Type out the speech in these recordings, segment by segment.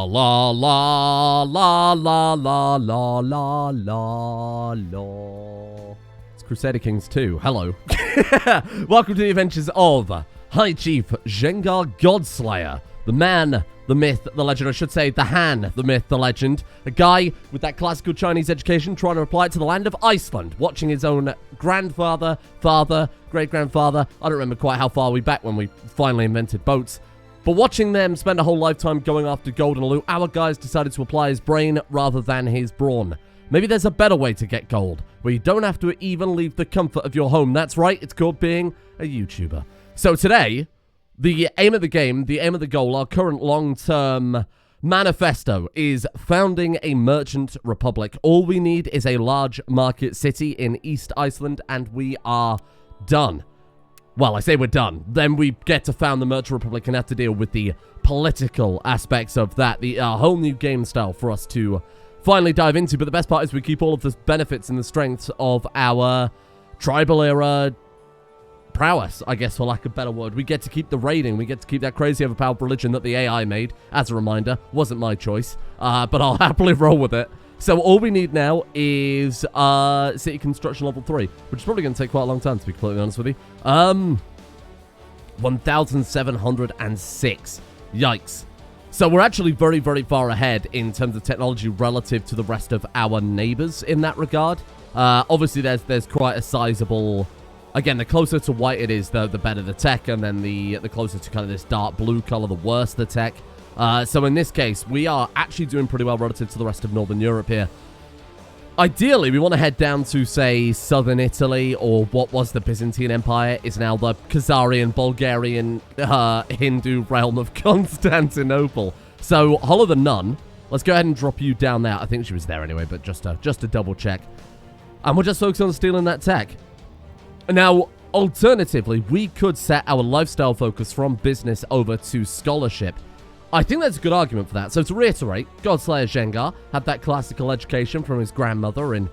la la la la la la la la la. It's Crusader Kings II. Hello. Welcome to the adventures of High Chief Gengar Godslayer. The man, the myth, the legend. I should say the Han, the myth, the legend. A guy with that classical Chinese education trying to apply it to the land of Iceland. Watching his own grandfather, father, great-grandfather. I don't remember quite how far we back when we finally invented boats. But watching them spend a whole lifetime going after gold and loot, our guys decided to apply his brain rather than his brawn. Maybe there's a better way to get gold, where you don't have to even leave the comfort of your home. That's right, it's called being a YouTuber. So today, the aim of the game, the aim of the goal, our current long-term manifesto is founding a merchant republic. All we need is a large market city in East Iceland, and we are done. Well, I say we're done. Then we get to found the Merchant Republic and have to deal with the political aspects of that. The whole new game style for us to finally dive into. But the best part is we keep all of the benefits and the strengths of our tribal era prowess, I guess, for lack of a better word. We get to keep the raiding. We get to keep that crazy overpowered religion that the AI made. As a reminder, wasn't my choice. But I'll happily roll with it. So all we need now is city construction level 3, which is probably going to take quite a long time, to be completely honest with you. 1,706. Yikes. So we're actually very, very far ahead in terms of technology relative to the rest of our neighbors in that regard. Obviously, there's quite a sizable... Again, the closer to white it is, the better the tech, and then the closer to kind of this dark blue color, the worse the tech. So in this case, we are actually doing pretty well relative to the rest of Northern Europe here. Ideally, we want to head down to, say, southern Italy, or what was the Byzantine Empire is now the Khazarian, Bulgarian, Hindu realm of Constantinople. So, Hollow the Nun, let's go ahead and drop you down there. I think she was there anyway, but just to double check. And we'll just focus on stealing that tech. Now, alternatively, we could set our lifestyle focus from business over to scholarship. I think there's a good argument for that. So to reiterate, Godslayer Gengar had that classical education from his grandmother in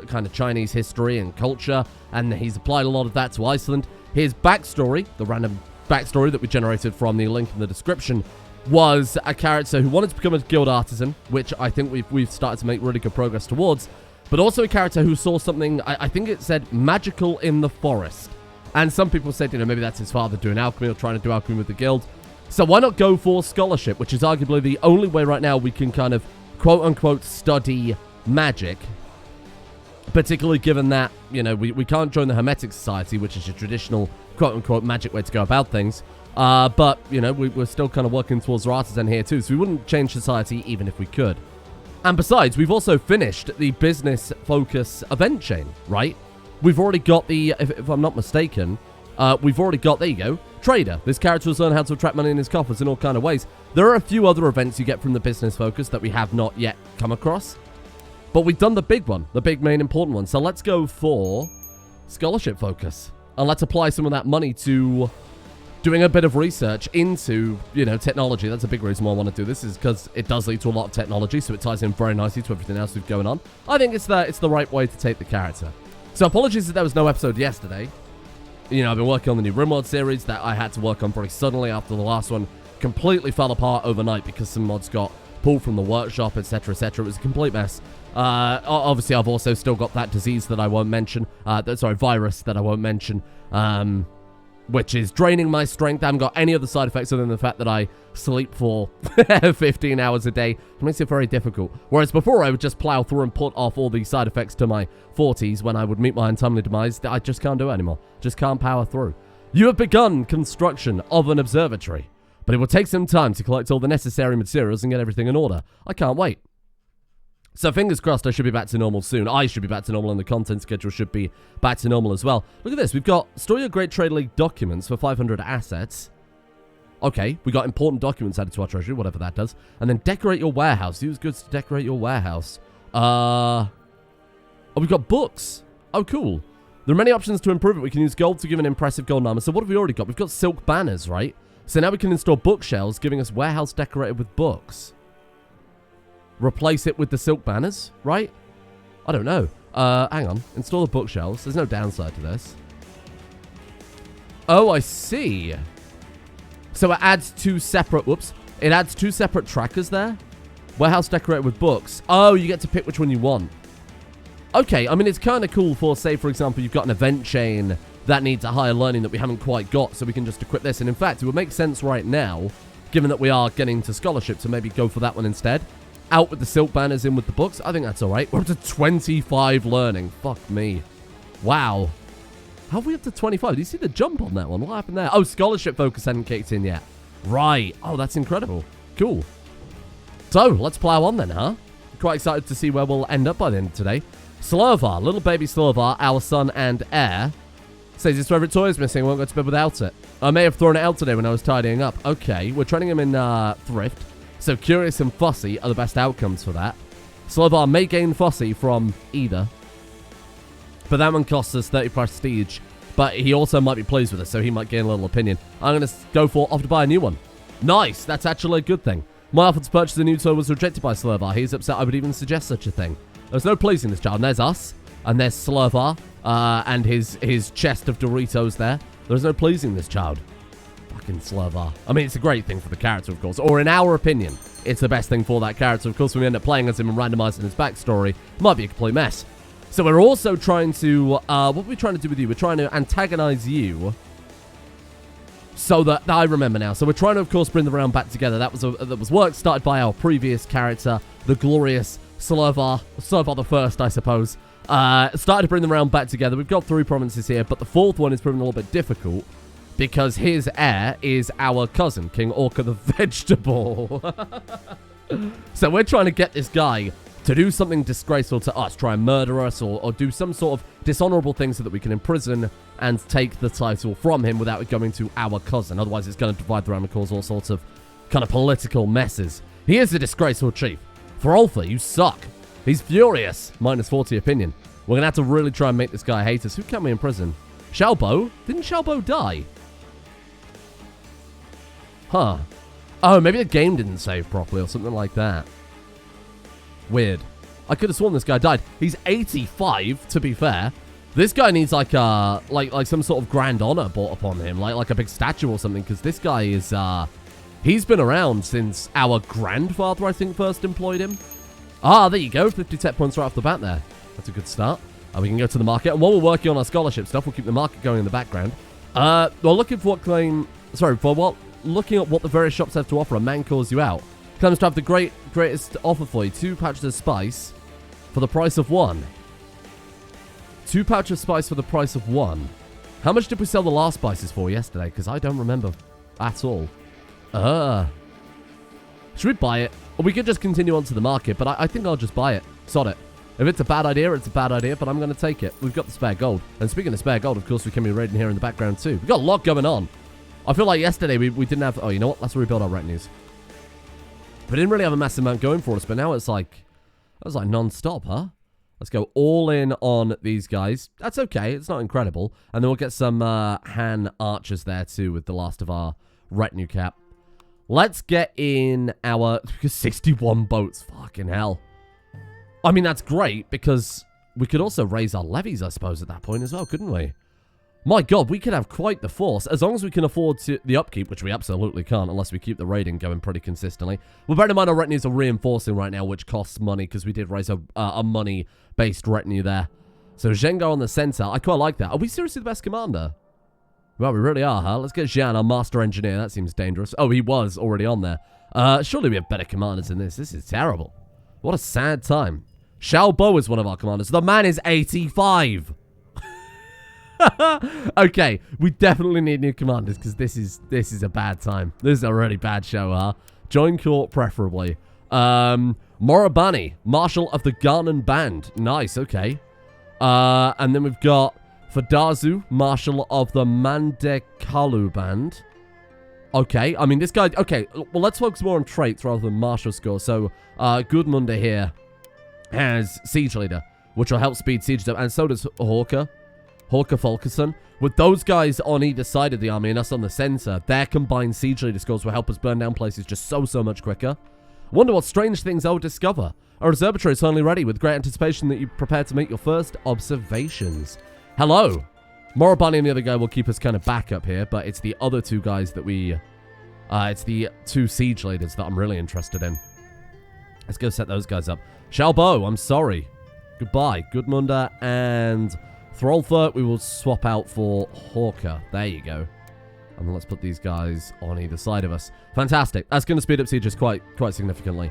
kind of Chinese history and culture, and he's applied a lot of that to Iceland. His backstory, the random backstory that we generated from the link in the description, was a character who wanted to become a guild artisan, which I think we've started to make really good progress towards, but also a character who saw something, I think it said, magical in the forest. And some people said, maybe that's his father doing alchemy or trying to do alchemy with the guild. So why not go for scholarship, which is arguably the only way right now we can kind of quote-unquote study magic. Particularly given that, we can't join the Hermetic Society, which is a traditional quote-unquote magic way to go about things. But, we're still kind of working towards our artisan here too, so we wouldn't change society even if we could. And besides, we've also finished the business focus event chain, right? We've already got the, if I'm not mistaken, we've already got, there you go, Trader. This character has learned how to attract money in his coffers in all kind of ways. There are a few other events you get from the business focus that we have not yet come across. But we've done the big one, the big main important one. So let's go for scholarship focus. And let's apply some of that money to doing a bit of research into, technology. That's a big reason why I want to do this, is because it does lead to a lot of technology, so it ties in very nicely to everything else we've going on. I think it's the right way to take the character. So apologies that there was no episode yesterday. I've been working on the new RimWorld series that I had to work on pretty suddenly after the last one completely fell apart overnight because some mods got pulled from the workshop, etc., etc. It was a complete mess. Obviously, I've also still got that disease that I won't mention. Virus that I won't mention, which is draining my strength. I haven't got any other side effects other than the fact that I sleep for 15 hours a day. It makes it very difficult. Whereas before, I would just plow through and put off all the side effects to my 40s when I would meet my untimely demise. I just can't do it anymore. Just can't power through. You have begun construction of an observatory, but it will take some time to collect all the necessary materials and get everything in order. I can't wait. So fingers crossed I should be back to normal soon. I should be back to normal and the content schedule should be back to normal as well. Look at this. We've got Store Your Great Trade League documents for 500 assets. Okay, we got important documents added to our treasury, whatever that does. And then decorate your warehouse. Use goods to decorate your warehouse. Oh, we've got books. Oh, cool. There are many options to improve it. We can use gold to give an impressive golden armor. So what have we already got? We've got silk banners, right? So now we can install bookshelves, giving us warehouse decorated with books. Replace it with the silk banners, right? I don't know. Hang on. Install the bookshelves. There's no downside to this. Oh, I see. So it adds two separate, It adds 2 separate trackers there. Warehouse decorated with books. Oh, you get to pick which one you want. Okay, I mean, it's kind of cool for, say, for example, you've got an event chain that needs a higher learning that we haven't quite got, so we can just equip this. And in fact, it would make sense right now, given that we are getting to scholarship, to maybe go for that one instead. Out with the silk banners, in with the books. I think that's all right. We're up to 25 learning. Fuck me. Wow. How are we up to 25? Do you see the jump on that one? What happened there? Oh, scholarship focus hadn't kicked in yet. Right. Oh, that's incredible. Cool. So, let's plow on then, huh? Quite excited to see where we'll end up by the end of today. Slovar, little baby Slovar, our son and heir, says his favourite toy is missing, won't go to bed without it. I may have thrown it out today when I was tidying up. Okay, we're training him in thrift, so curious and fussy are the best outcomes for that. Slovar may gain fussy from either, but that one costs us 30 prestige, but he also might be pleased with us, so he might gain a little opinion. I'm going to go for off to buy a new one. Nice, that's actually a good thing. My offer to purchase a new toy was rejected by Slovar. He's upset I would even suggest such a thing. There's no pleasing this child. And there's us. And there's Slovar. And his chest of Doritos there. There's no pleasing this child. Fucking Slovar. I mean, it's a great thing for the character, of course. Or in our opinion, it's the best thing for that character. Of course, when we end up playing as him and randomizing his backstory, it might be a complete mess. So we're also trying to... what are we trying to do with you? We're trying to antagonize you... So that I remember now. So we're trying to, of course, bring the round back together. That was work started by our previous character, the glorious Slovar the First, I suppose. Started to bring the round back together. We've got 3 provinces here, but the 4th one is proving a little bit difficult because his heir is our cousin, King Orca the Vegetable. So we're trying to get this guy to do something disgraceful to us, try and murder us, or do some sort of dishonorable thing so that we can imprison and take the title from him without it going to our cousin. Otherwise, it's going to divide the realm and cause all sorts of kind of political messes. He is a disgraceful chief. Throlfa, you suck. He's furious. Minus 40 opinion. We're going to have to really try and make this guy hate us. Who can we imprison? Shalbo? Didn't Shalbo die? Huh. Oh, maybe the game didn't save properly or something like that. Weird. I could have sworn this guy died. He's 85, to be fair. This guy needs like some sort of grand honor brought upon him, like a big statue or something, because this guy is he's been around since our grandfather, I think, first employed him. Ah, there you go. 50 tech points right off the bat there. That's a good start. We can go to the market, and while we're working on our scholarship stuff, we'll keep the market going in the background. We're looking for looking at what the various shops have to offer. A man calls you out. Claims to have the greatest offer for you. 2 pouches of spice for the price of 1. 2 pouches of spice for the price of 1. How much did we sell the last spices for yesterday? Because I don't remember at all. Should we buy it? Or we could just continue on to the market, but I think I'll just buy it. Sod it. If it's a bad idea, it's a bad idea, but I'm going to take it. We've got the spare gold. And speaking of spare gold, of course, we can be raiding here in the background too. We've got a lot going on. I feel like yesterday we didn't have... Oh, you know what? Let's rebuild our retinues. We didn't really have a massive amount going for us, but now it's like... That was like non-stop, huh? Let's go all in on these guys. That's okay. It's not incredible. And then we'll get some Han archers there too with the last of our retinue cap. Let's get in our 61 boats. Fucking hell. I mean, that's great because we could also raise our levies, I suppose, at that point as well, couldn't we? My God, we could have quite the force as long as we can afford the upkeep, which we absolutely can't unless we keep the raiding going pretty consistently. Well, bear in mind our retinues are reinforcing right now, which costs money because we did raise a money-based retinue there. So Zhengar on the center. I quite like that. Are we seriously the best commander? Well, we really are, huh? Let's get Zhan, our master engineer. That seems dangerous. Oh, he was already on there. Surely we have better commanders than this. This is terrible. What a sad time. Xiao Bo is one of our commanders. The man is 85. Okay, we definitely need new commanders because this is a bad time. This is a really bad show, huh? Join court preferably. Morabani, Marshal of the Garnan Band. Nice, okay. And then we've got Fadazu, Marshal of the Mandekalu Band. Okay, I mean this guy... Okay, well let's focus more on traits rather than martial score. So, Gudmunda here has Siege Leader, which will help speed siege up, and so does Hawker Fulkerson. With those guys on either side of the army and us on the center, their combined siege leader scores will help us burn down places just so much quicker. I wonder what strange things I'll discover. Our observatory is finally ready with great anticipation that you prepare to make your first observations. Hello. Morabani and the other guy will keep us kind of back up here, but it's the other two guys that we It's the 2 siege leaders that I'm really interested in. Let's go set those guys up. Shalbo, I'm sorry. Goodbye. Gudmunda and Throlfer, we will swap out for Hawker. There you go. And let's put these guys on either side of us. Fantastic. That's going to speed up sieges quite significantly.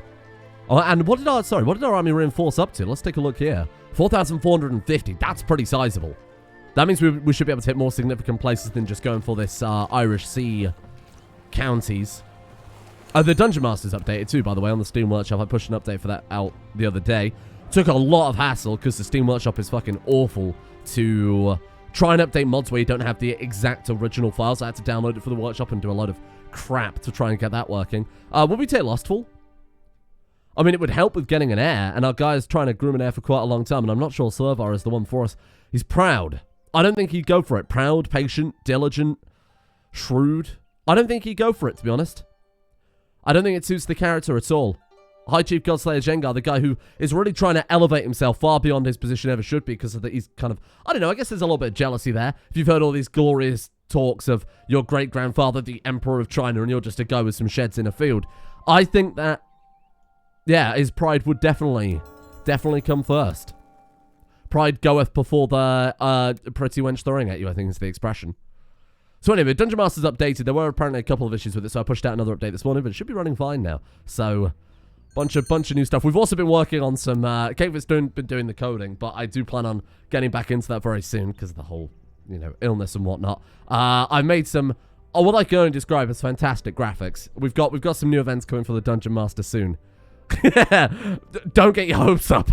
Oh, and what did our army reinforce up to? Let's take a look here. 4,450. That's pretty sizable. That means we should be able to hit more significant places than just going for this Irish Sea counties. The Dungeon Master's updated too, by the way, on the Steam Workshop. I pushed an update for that out the other day. Took a lot of hassle because the Steam Workshop is fucking awful to try and update mods where you don't have the exact original files. I had to download it for the workshop and do a lot of crap to try and get that working. Would we take Lostful? I mean, it would help with getting an heir, and our guy is trying to groom an heir for quite a long time, and I'm not sure Servar is the one for us. He's proud. I don't think he'd go for it. Proud, patient, diligent, shrewd. I don't think he'd go for it, to be honest. I don't think it suits the character at all. High Chief Godslayer Jengar, the guy who is really trying to elevate himself far beyond his position ever should be, because of that he's kind of, I don't know, I guess there's a little bit of jealousy there. If you've heard all these glorious talks of your great-grandfather, the Emperor of China, and you're just a guy with some sheds in a field, I think that, yeah, his pride would definitely come first. Pride goeth before the pretty wench throwing at you, I think is the expression. So anyway, Dungeon Master's updated. There were apparently a couple of issues with it, so I pushed out another update this morning, but it should be running fine now. So, bunch of new stuff. We've also been working on some, Kate's been doing the coding, but I do plan on getting back into that very soon, because of the whole, you know, illness and whatnot. I made some, what I can only describe as fantastic graphics. We've got some new events coming for the Dungeon Master soon. Don't get your hopes up.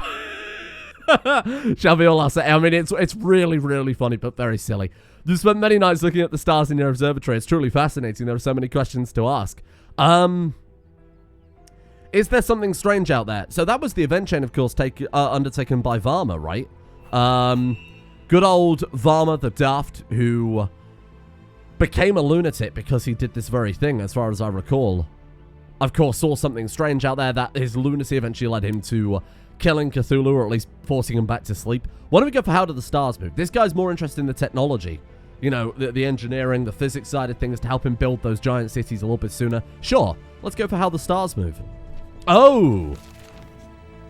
Shall be all I'll say. I mean, it's really, really funny, but very silly. You've spent many nights looking at the stars in your observatory. It's truly fascinating. There are so many questions to ask. Is there something strange out there? So that was the event chain, of course, undertaken by Varma, right? Good old Varma the Daft, who became a lunatic because he did this very thing, as far as I recall. Of course, saw something strange out there that his lunacy eventually led him to killing Cthulhu, or at least forcing him back to sleep. Why don't we go for How Do the Stars Move? This guy's more interested in the technology. You know, the engineering, the physics side of things to help him build those giant cities a little bit sooner. Sure, let's go for How the Stars Move. Oh!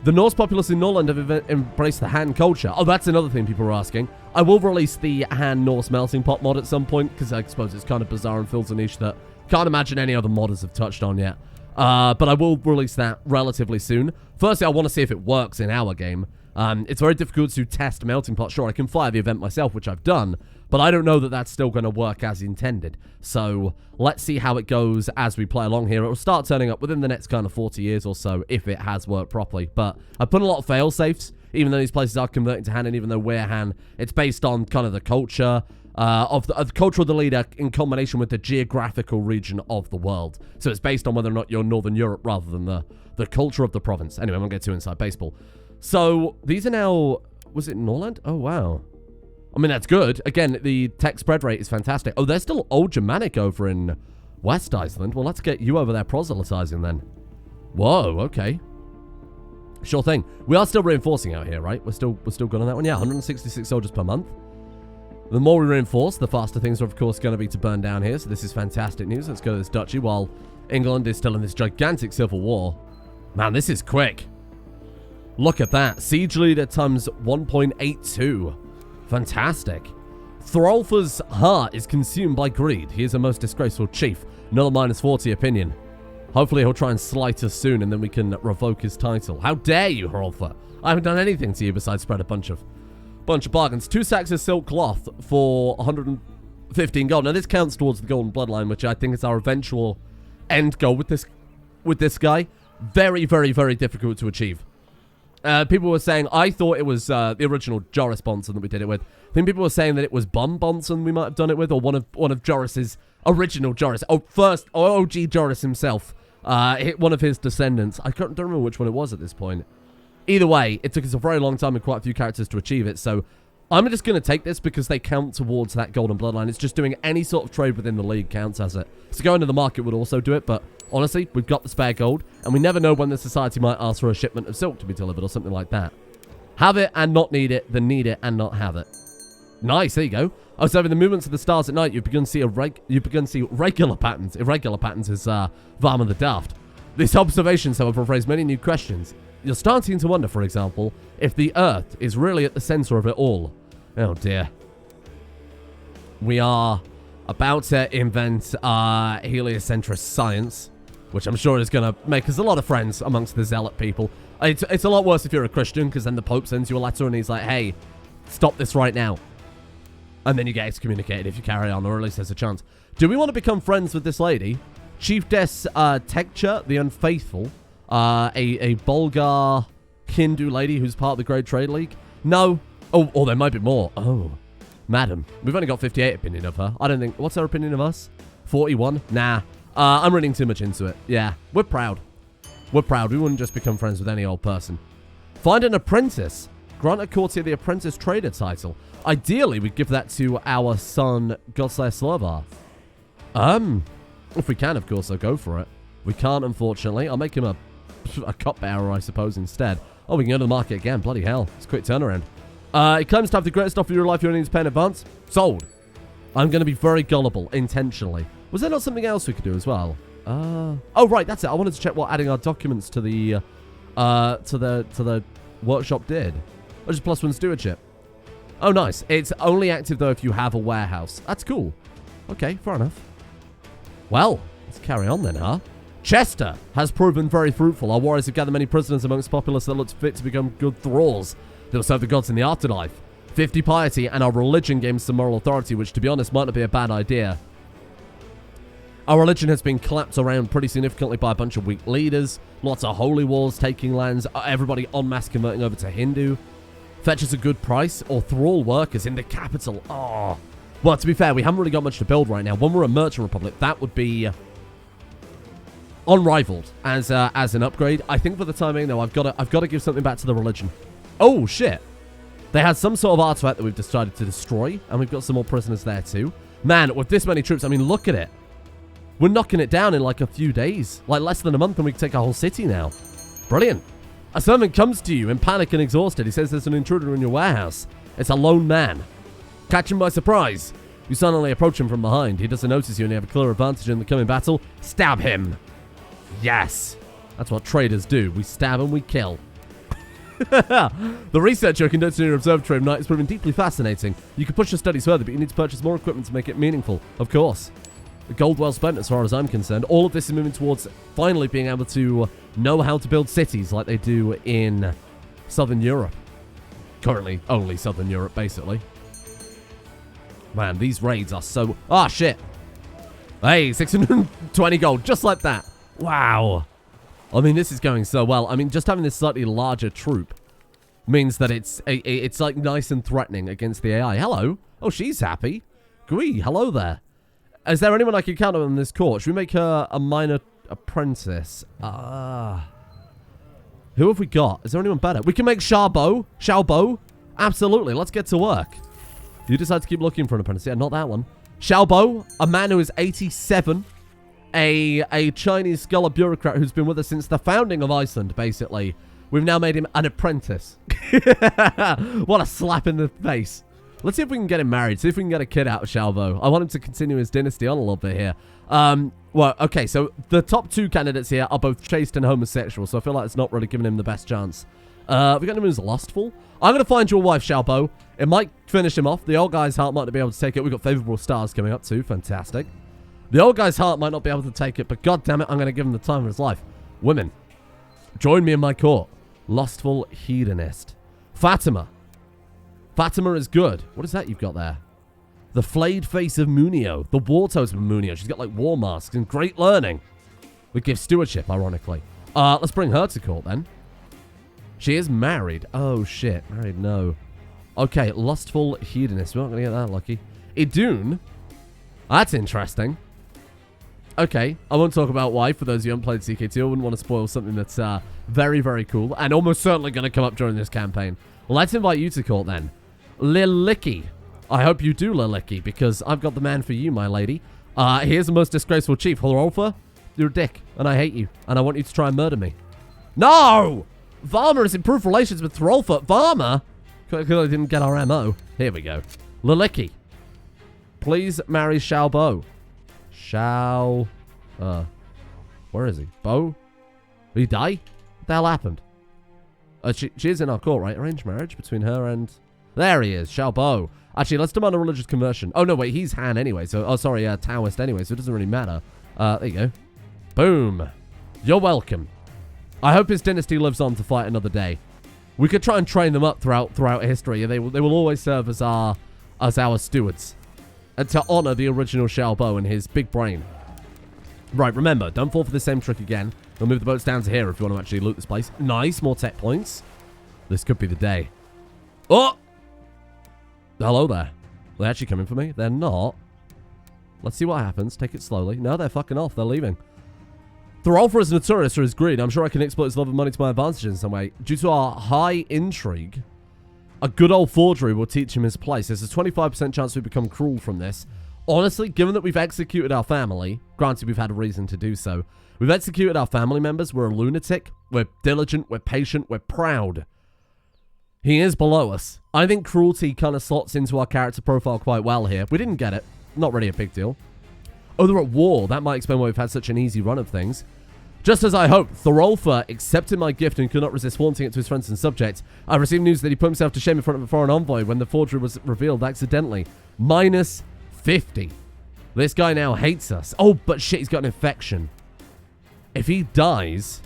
The Norse populace in Norland have embraced the Han culture. Oh, that's another thing people are asking. I will release the Han Norse melting pot mod at some point, because I suppose it's kind of bizarre and fills a niche that can't imagine any other modders have touched on yet. But I will release that relatively soon. Firstly, I want to see if it works in our game. It's very difficult to test melting pot. Sure, I can fire the event myself, which I've done, but I don't know that that's still going to work as intended. So let's see how it goes as we play along here. It will start turning up within the next kind of 40 years or so if it has worked properly. But I put a lot of fail-safes, even though these places are converting to Han, and even though we're Han, it's based on kind of the culture of the culture of the leader in combination with the geographical region of the world. So it's based on whether or not you're Northern Europe rather than the culture of the province. Anyway, I won't get too inside baseball. So these are now, was it Norland? Oh, wow. I mean, that's good. Again, the tech spread rate is fantastic. Oh, there's still Old Germanic over in West Iceland. Well, let's get you over there proselytizing then. Whoa, okay. Sure thing. We are still reinforcing out here, right? We're still good on that one. Yeah, 166 soldiers per month. The more we reinforce, the faster things are, of course, going to be to burn down here. So this is fantastic news. Let's go to this duchy while England is still in this gigantic civil war. Man, this is quick. Look at that. Siege leader times 1.82. Fantastic. Throlfer's heart is consumed by greed. He is a most disgraceful chief. Another -40 opinion. Hopefully he'll try and slight us soon and then we can revoke his title. How dare you, Hrolfer? I haven't done anything to you besides spread a bunch of bargains. 2 sacks of silk cloth for 115 gold. Now this counts towards the golden bloodline, which I think is our eventual end goal with this guy. Very, very, very difficult to achieve. People were saying, I thought it was the original Joris Bonson that we did it with. I think people were saying that it was Bum Bonson we might have done it with, or one of Joris's original Joris. OG Joris himself. One of his descendants. I don't remember which one it was at this point. Either way, it took us a very long time and quite a few characters to achieve it, so I'm just going to take this because they count towards that golden bloodline. It's just doing any sort of trade within the league counts as it. So going to the market would also do it, but honestly, we've got the spare gold, and we never know when the society might ask for a shipment of silk to be delivered or something like that. Have it and not need it, then need it and not have it. Nice, there you go. Observing the movements of the stars at night, you've begun to see irregular patterns. Irregular patterns is Varma the Daft. These observations, however, raise many new questions. You're starting to wonder, for example, if the Earth is really at the center of it all. Oh dear. We are about to invent heliocentric science, which I'm sure is going to make us a lot of friends amongst the zealot people. It's a lot worse if you're a Christian, because then the Pope sends you a letter and he's like, hey, stop this right now. And then you get excommunicated if you carry on, or at least there's a chance. Do we want to become friends with this lady? Chiefess Tekcha, the Unfaithful, a Bulgar Hindu lady who's part of the Great Trade League? No. Oh, there might be more. Oh, madam. We've only got 58 opinion of her. I don't think... What's her opinion of us? 41? Nah. I'm reading too much into it. Yeah, we're proud. We're proud. We wouldn't just become friends with any old person. Find an apprentice. Grant a courtier the apprentice trader title. Ideally, we'd give that to our son, Godslayer Slovar. If we can, of course, I'll go for it. We can't, unfortunately. I'll make him a cupbearer, I suppose, instead. Oh, we can go to the market again. Bloody hell. It's a quick turnaround. It claims to have the greatest offer of your life. You only need to pay in advance. Sold. I'm going to be very gullible, intentionally. Was there not something else we could do as well? Oh, right, that's it. I wanted to check what adding our documents to the workshop did. Or just +1 stewardship. Oh, nice. It's only active, though, if you have a warehouse. That's cool. Okay, fair enough. Well, let's carry on then, huh? Chester has proven very fruitful. Our warriors have gathered many prisoners amongst the populace that looks fit to become good thralls. They'll serve the gods in the afterlife. 50 piety, and our religion gains some moral authority, which, to be honest, might not be a bad idea. Our religion has been clapped around pretty significantly by a bunch of weak leaders. Lots of holy wars taking lands. Everybody en masse converting over to Hindu. Fetches a good price, or thrall workers in the capital. Oh. Well, to be fair, we haven't really got much to build right now. When we're a merchant republic, that would be unrivaled as an upgrade. I think for the time being, though, I've got to give something back to the religion. Oh, shit. They had some sort of artifact that we've decided to destroy, and we've got some more prisoners there, too. Man, with this many troops, I mean, look at it. We're knocking it down in, like, a few days. Like, less than a month, and we can take a whole city now. Brilliant. A servant comes to you in panic and exhausted. He says there's an intruder in your warehouse. It's a lone man. Catch him by surprise. You suddenly approach him from behind. He doesn't notice you, and you have a clear advantage in the coming battle. Stab him. Yes. That's what traders do. We stab and we kill. The research you're conducting in your observatory of night is proving deeply fascinating. You can push your studies further, but you need to purchase more equipment to make it meaningful. Of course. The gold well spent as far as I'm concerned. All of this is moving towards finally being able to know how to build cities like they do in Southern Europe. Currently, only Southern Europe, basically. Man, these raids are so... Ah, shit. Hey, 620 gold, just like that. Wow. I mean, this is going so well. I mean, just having this slightly larger troop means that it's like nice and threatening against the AI. Hello. Oh, she's happy. Gui, hello there. Is there anyone I can count on in this court? Should we make her a minor apprentice? Who have we got? Is there anyone better? We can make Xiaobo. Absolutely. Let's get to work. You decide to keep looking for an apprentice. Yeah, not that one. Xiaobo, a man who is 87. A Chinese scholar bureaucrat who's been with us since the founding of Iceland, basically. We've now made him an apprentice. What a slap in the face. Let's see if we can get him married. See if we can get a kid out of Xiaobo. I want him to continue his dynasty on a little bit here. Well, okay, so the top two candidates here are both chaste and homosexual, so I feel like it's not really giving him the best chance. We got him who's lustful. I'm going to find you a wife, Xiaobo. It might finish him off. The old guy's heart might not be able to take it. We've got favorable stars coming up too. Fantastic. The old guy's heart might not be able to take it, but god damn it, I'm going to give him the time of his life. Women, join me in my court. Lustful hedonist. Fatima. Fatima is good. What is that you've got there? The flayed face of Munio. The war totem of Munio. She's got like war masks and great learning. We give stewardship, ironically. Let's bring her to court then. She is married. Oh shit. Married, no. Okay, lustful hedonist. We're not going to get that lucky. Idun. That's interesting. Okay, I won't talk about why for those who haven't played CK2. I wouldn't want to spoil something that's very, very cool and almost certainly going to come up during this campaign. Well, let's invite you to court then. Lilicki. I hope you do, Lilicki, because I've got the man for you, my lady. Here's the most disgraceful chief. Horolfa, you're a dick, and I hate you, and I want you to try and murder me. No! Varma has improved relations with Horolfa. Varma? Because I didn't get our MO. Here we go. Lilicki. Please marry Xiao Bo. Xiao... where is he? Bo? Did he die? What the hell happened? She is in our court, right? Arranged marriage between her and... There he is, Xiao Bo. Actually, let's demand a religious conversion. Oh, no, wait, he's Han anyway. So, oh, sorry, Taoist anyway, so it doesn't really matter. There you go. Boom. You're welcome. I hope his dynasty lives on to fight another day. We could try and train them up throughout history. They will always serve as our stewards. And to honor the original Xiao Bo and his big brain. Right, remember, don't fall for the same trick again. We'll move the boats down to here if you want to actually loot this place. Nice, more tech points. This could be the day. Oh! Hello there. Are they actually coming for me? They're not. Let's see what happens. Take it slowly. No, they're fucking off. They're leaving. Thorolfa is notorious for his greed. I'm sure I can exploit his love of money to my advantage in some way. Due to our high intrigue, a good old forgery will teach him his place. There's a 25% chance we become cruel from this. Honestly, given that we've executed our family, granted we've had a reason to do so, we've executed our family members, we're a lunatic, we're diligent, we're patient, we're proud. He is below us. I think cruelty kind of slots into our character profile quite well here. We didn't get it. Not really a big deal. Oh, they're at war. That might explain why we've had such an easy run of things. Just as I hoped, Thorolfa accepted my gift and could not resist flaunting it to his friends and subjects. I received news that he put himself to shame in front of a foreign envoy when the forgery was revealed accidentally. Minus 50. This guy now hates us. Oh, but shit, he's got an infection. If he dies,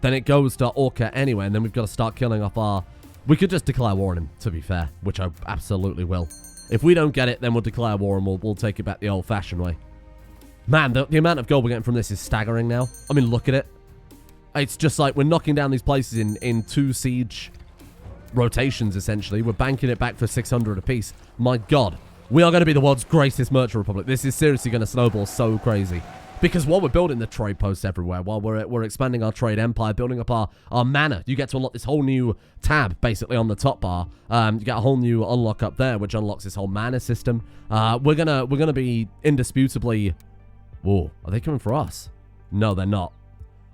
then it goes to Orca anyway, and then we've got to start killing off our... We could just declare war on him, to be fair, which I absolutely will. If we don't get it, then we'll declare war and we'll take it back the old-fashioned way. Man, the amount of gold we're getting from this is staggering now. I mean, look at it. It's just like we're knocking down these places in 2 siege rotations, essentially. We're banking it back for 600 apiece. My God. We are going to be the world's greatest merchant republic. This is seriously going to snowball so crazy. Because while we're building the trade posts everywhere, while we're expanding our trade empire, building up our mana, you get to unlock this whole new tab, basically, on the top bar. You get a whole new unlock up there, which unlocks this whole mana system. We're gonna be indisputably... Whoa, are they coming for us? No, they're not.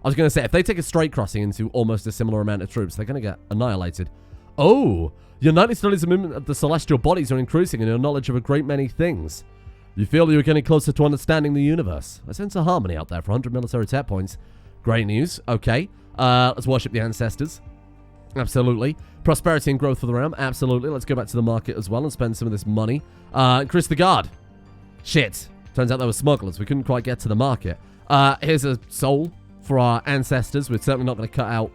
I was going to say, if they take a straight crossing into almost a similar amount of troops, they're going to get annihilated. Oh, your nightly studies of movement of the celestial bodies are increasing in your knowledge of a great many things. You feel you're getting closer to understanding the universe. I sense a harmony out there for 100 military tech points. Great news. Okay. Let's worship the ancestors. Absolutely. Prosperity and growth for the realm. Absolutely. Let's go back to the market as well and spend some of this money. Increase the guard. Shit. Turns out there were smugglers. We couldn't quite get to the market. Here's a soul for our ancestors. We're certainly not going to cut out...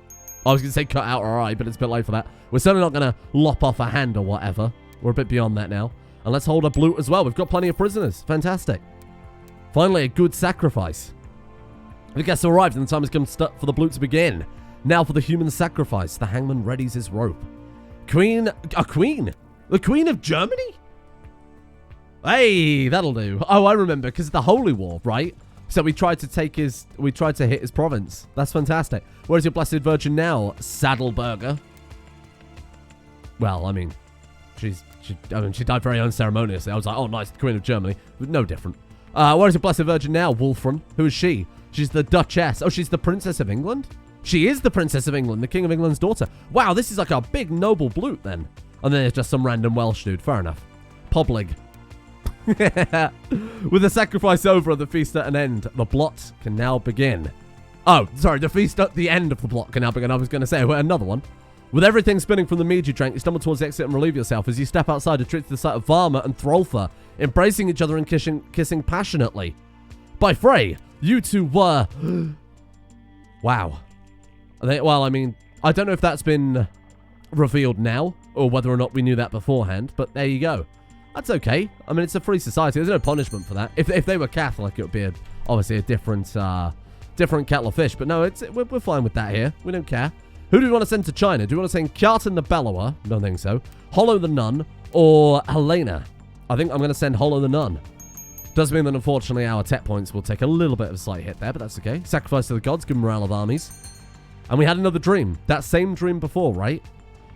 I was going to say cut out our eye, but it's a bit late for that. We're certainly not going to lop off a hand or whatever. We're a bit beyond that now. And let's hold up loot as well. We've got plenty of prisoners. Fantastic. Finally, a good sacrifice. The guests have arrived and the time has come for the loot to begin. Now for the human sacrifice. The hangman readies his rope. Queen? A queen? The Queen of Germany? Hey, that'll do. Oh, I remember, because of the Holy War, right? So we tried to take we tried to hit his province. That's fantastic. Where's your blessed virgin now, Saddleburger? Well, I mean, she died very unceremoniously. I was like, oh, nice, the Queen of Germany. No different. Where's your blessed virgin now, Wolfram? Who is she? She's the Duchess. Oh, she's the Princess of England? She is the Princess of England, the King of England's daughter. Wow, this is like a big noble bloot then. And then it's just some random Welsh dude. Fair enough. Poblig. With the sacrifice over and the feast at an end, the blot can now begin. Oh, sorry, the feast at the end of the blot can now begin. I was going to say, well, another one. With everything spinning from the mead you drank, you stumble towards the exit and relieve yourself as you step outside to treat to the sight of Varma and Throlfa, embracing each other and kissing passionately. By Frey, you two were... Wow. Well, I mean, I don't know if that's been revealed now, or whether or not we knew that beforehand, but there you go. That's okay. I mean, it's a free society. There's no punishment for that. If they were Catholic, it would be obviously a different kettle of fish. But no, we're fine with that here. We don't care. Who do we want to send to China? Do we want to send Kjartan the Bellower? Don't think so. Hollow the Nun or Helena? I think I'm going to send Hollow the Nun. Does mean that unfortunately our tech points will take a little bit of a slight hit there, but that's okay. Sacrifice to the gods, good morale of armies. And we had another dream. That same dream before, right?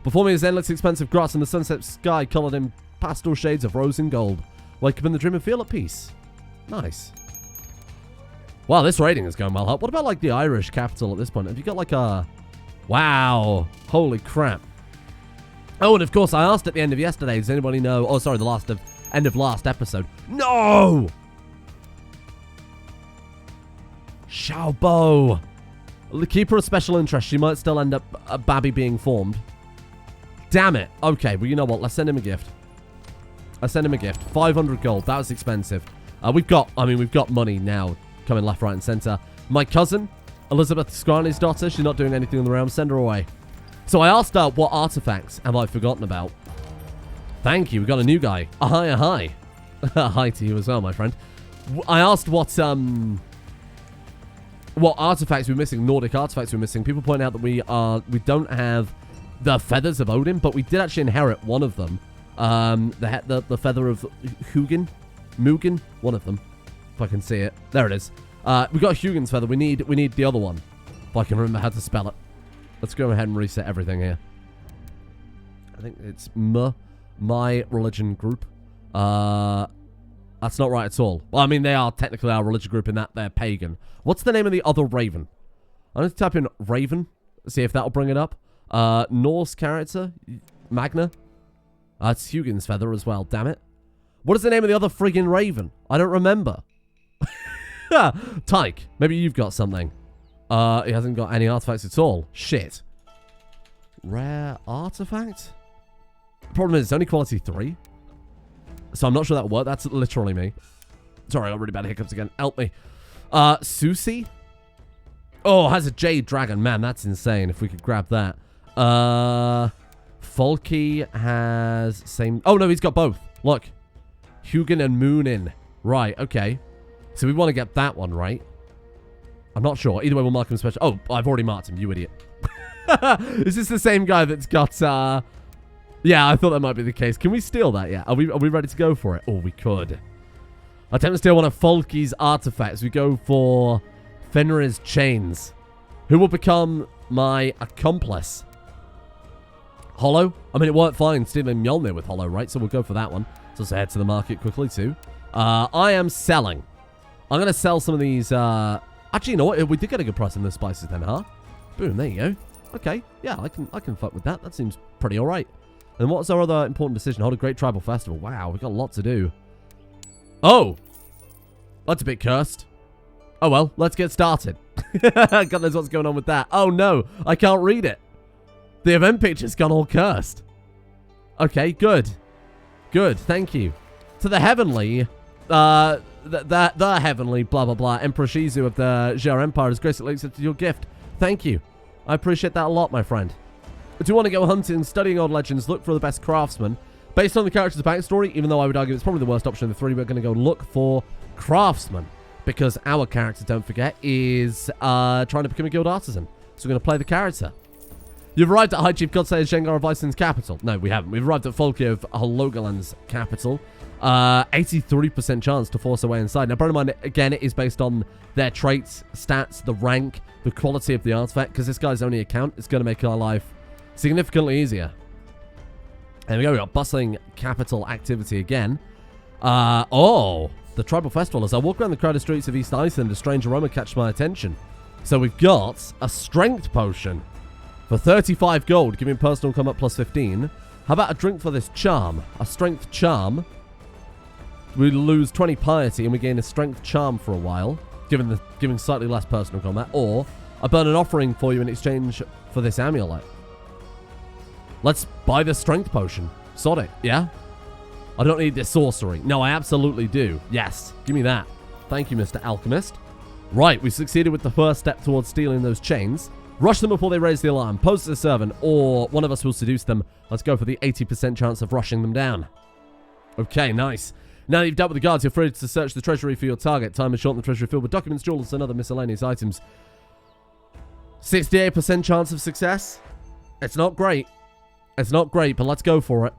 Before me is endless expansive grass and the sunset sky coloured in pastel shades of rose and gold. Wake up in the dream and feel at peace. Nice. Wow, this rating is going well. What about like the Irish capital at this point? Have you got like a... Wow. Holy crap. Oh, and of course, I asked at the end of yesterday, does anybody know... Oh, sorry, end of last episode. No! Xiaobo. Keep her a special interest. She might still end up a babby being formed. Damn it. Okay, well, you know what? Let's send him a gift. 500 gold. That was expensive. We've got money now coming left, right, and center. My cousin, Elizabeth Scrani's daughter, she's not doing anything in the realm. Send her away. So I asked her, what artifacts have I forgotten about? Thank you. We got a new guy. Hi, hi. Hi to you as well, my friend. I asked what artifacts we're missing, Nordic artifacts we're missing. People point out that we don't have the feathers of Odin, but we did actually inherit one of them. The feather of Mugen, one of them. If I can see it. There it is. We got Hugin's feather. We need the other one. If I can remember how to spell it. Let's go ahead and reset everything here. I think it's my religion group. That's not right at all. Well, I mean, they are technically our religion group in that they're pagan. What's the name of the other raven? I'm going to type in raven. See if that'll bring it up. Norse character. Magna. It's Hugin's feather as well. Damn it. What is the name of the other friggin' raven? I don't remember. Tyke. Maybe you've got something. He hasn't got any artifacts at all. Shit. Rare artifact? Problem is, it's only quality 3. So I'm not sure that'll work. That's literally me. Sorry, I got really bad hiccups again. Help me. Susie? Oh, has a jade dragon. Man, that's insane. If we could grab that. Folky has same... Oh, no, he's got both. Look. Hugin and Moonin. Right, okay. So we want to get that one, right? I'm not sure. Either way, we'll mark him special. Oh, I've already marked him, you idiot. Is this the same guy that's got... Yeah, I thought that might be the case. Can we steal that yet? Are we ready to go for it? Oh, we could. Attempt to steal one of Folky's artifacts. We go for Fenrir's chains. Who will become my accomplice? Hollow? I mean, it worked fine stealing Mjolnir with Hollow, right? So we'll go for that one. So let's head to the market quickly, too. I am selling. I'm going to sell some of these... Actually, you know what? We did get a good price on the spices then, huh? Boom, there you go. Okay, yeah, I can fuck with that. That seems pretty all right. And what's our other important decision? Hold a great tribal festival. Wow, we've got a lot to do. Oh! That's a bit cursed. Oh, well, let's get started. God knows what's going on with that. Oh, no, I can't read it. The event picture's gone all cursed. Okay, good. Good, thank you. To the heavenly, the heavenly, blah, blah, blah, Emperor Shizu of the Zhao Empire has graciously accepted your gift. Thank you. I appreciate that a lot, my friend. If you want to go hunting, studying old legends, look for the best craftsman. Based on the character's backstory, even though I would argue it's probably the worst option of the 3, we're going to go look for craftsman. Because our character, don't forget, is trying to become a guild artisan. So we're going to play the character. You've arrived at High Chief Godslayer Zhengar of Iceland's capital. No, we haven't. We've arrived at Folky of Hålogaland's capital. 83% chance to force our way inside. Now, bear in mind, again, it is based on their traits, stats, the rank, the quality of the artifact. Because this guy's only account, it's going to make our life significantly easier. There we go. We got bustling capital activity again. Oh, the tribal festival. As I walk around the crowded streets of East Iceland, a strange aroma catches my attention. So we've got a strength potion for 35 gold, giving personal combat plus 15. How about a drink for this charm? A strength charm. We lose 20 piety and we gain a strength charm for a while, giving slightly less personal combat. Or I burn an offering for you in exchange for this amulet. Let's buy the strength potion. Sod it, yeah? I don't need this sorcery. No, I absolutely do. Yes, give me that. Thank you, Mr. Alchemist. Right, we succeeded with the first step towards stealing those chains. Rush them before they raise the alarm. Pose as a servant, or one of us will seduce them. Let's go for the 80% chance of rushing them down. Okay, nice. Now that you've dealt with the guards, you're free to search the treasury for your target. Time is short and the treasury filled with documents, jewels, and other miscellaneous items. 68% chance of success. It's not great. It's not great, but let's go for it.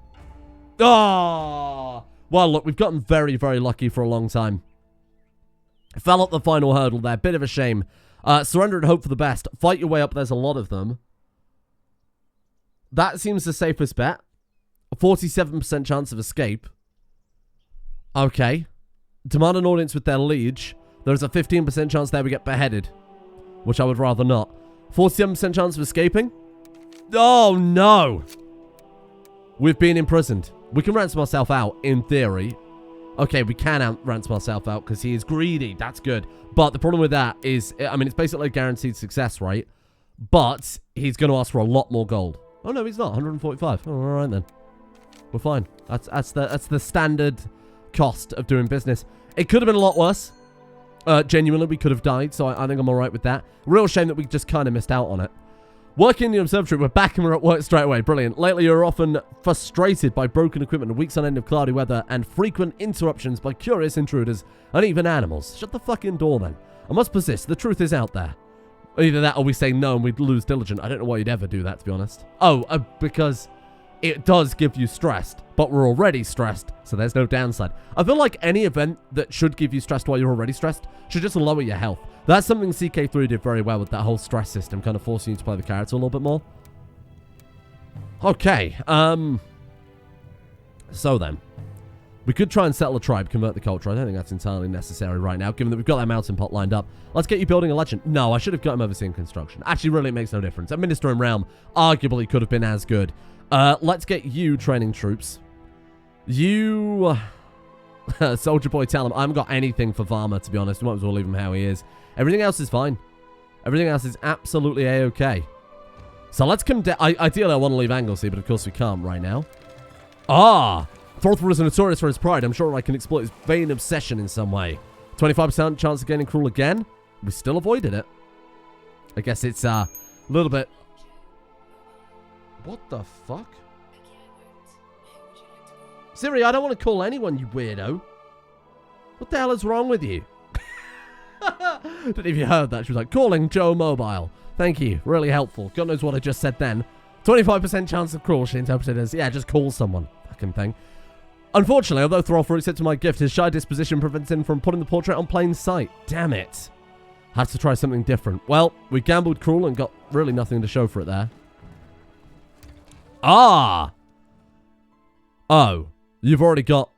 Oh! Well, look, we've gotten very, very lucky for a long time. Fell up the final hurdle there. Bit of a shame. Surrender and hope for the best. Fight your way up. There's a lot of them. That seems the safest bet. A 47% chance of escape. Okay. Demand an audience with their liege. There's a 15% chance there we get beheaded. Which I would rather not. 47% chance of escaping. Oh, no. We've been imprisoned. We can ransom ourselves out, in theory. Okay, we can ransom ourselves out because he is greedy. That's good. But the problem with that is, I mean, it's basically a guaranteed success, right? But he's going to ask for a lot more gold. Oh, no, he's not. 145. Oh, all right, then. We're fine. That's the standard cost of doing business. It could have been a lot worse. Genuinely, we could have died, so I think I'm all right with that. Real shame that we just kind of missed out on it. Working in the observatory, we're back and we're at work straight away. Brilliant. Lately, you're often frustrated by broken equipment, weeks on end of cloudy weather, and frequent interruptions by curious intruders and even animals. Shut the fucking door, then. I must persist. The truth is out there. Either that or we say no and we'd lose diligent. I don't know why you'd ever do that, to be honest. Oh, because it does give you stressed, but we're already stressed, so there's no downside. I feel like any event that should give you stressed while you're already stressed should just lower your health. That's something CK3 did very well with that whole stress system, kind of forcing you to play the character a little bit more. Okay, so then. We could try and settle a tribe, convert the culture. I don't think that's entirely necessary right now, given that we've got that mountain pot lined up. Let's get you building a legend. No, I should have got him overseeing construction. Actually, really, it makes no difference. Administering realm arguably could have been as good. Let's get you training troops. You... Soldier boy, tell him. I haven't got anything for Varma, to be honest. We might as well leave him how he is. Everything else is fine. Everything else is absolutely A-okay. So let's come down. Ideally, I want to leave Anglesey, but of course we can't right now. Ah! Thorthwell is notorious for his pride. I'm sure I can exploit his vain obsession in some way. 25% chance of getting cruel again. We still avoided it. I guess it's a little bit... What the fuck? Siri, I don't want to call anyone, you weirdo. What the hell is wrong with you? Don't know if you heard that. She was like, calling Joe Mobile. Thank you. Really helpful. God knows what I just said then. 25% chance of cruel, she interpreted as, yeah, just call someone. Fucking thing. Unfortunately, although Thrallfruit accepted my gift, his shy disposition prevents him from putting the portrait on plain sight. Damn it. Had to try something different. Well, we gambled cruel and got really nothing to show for it there. Ah! Oh. You've already got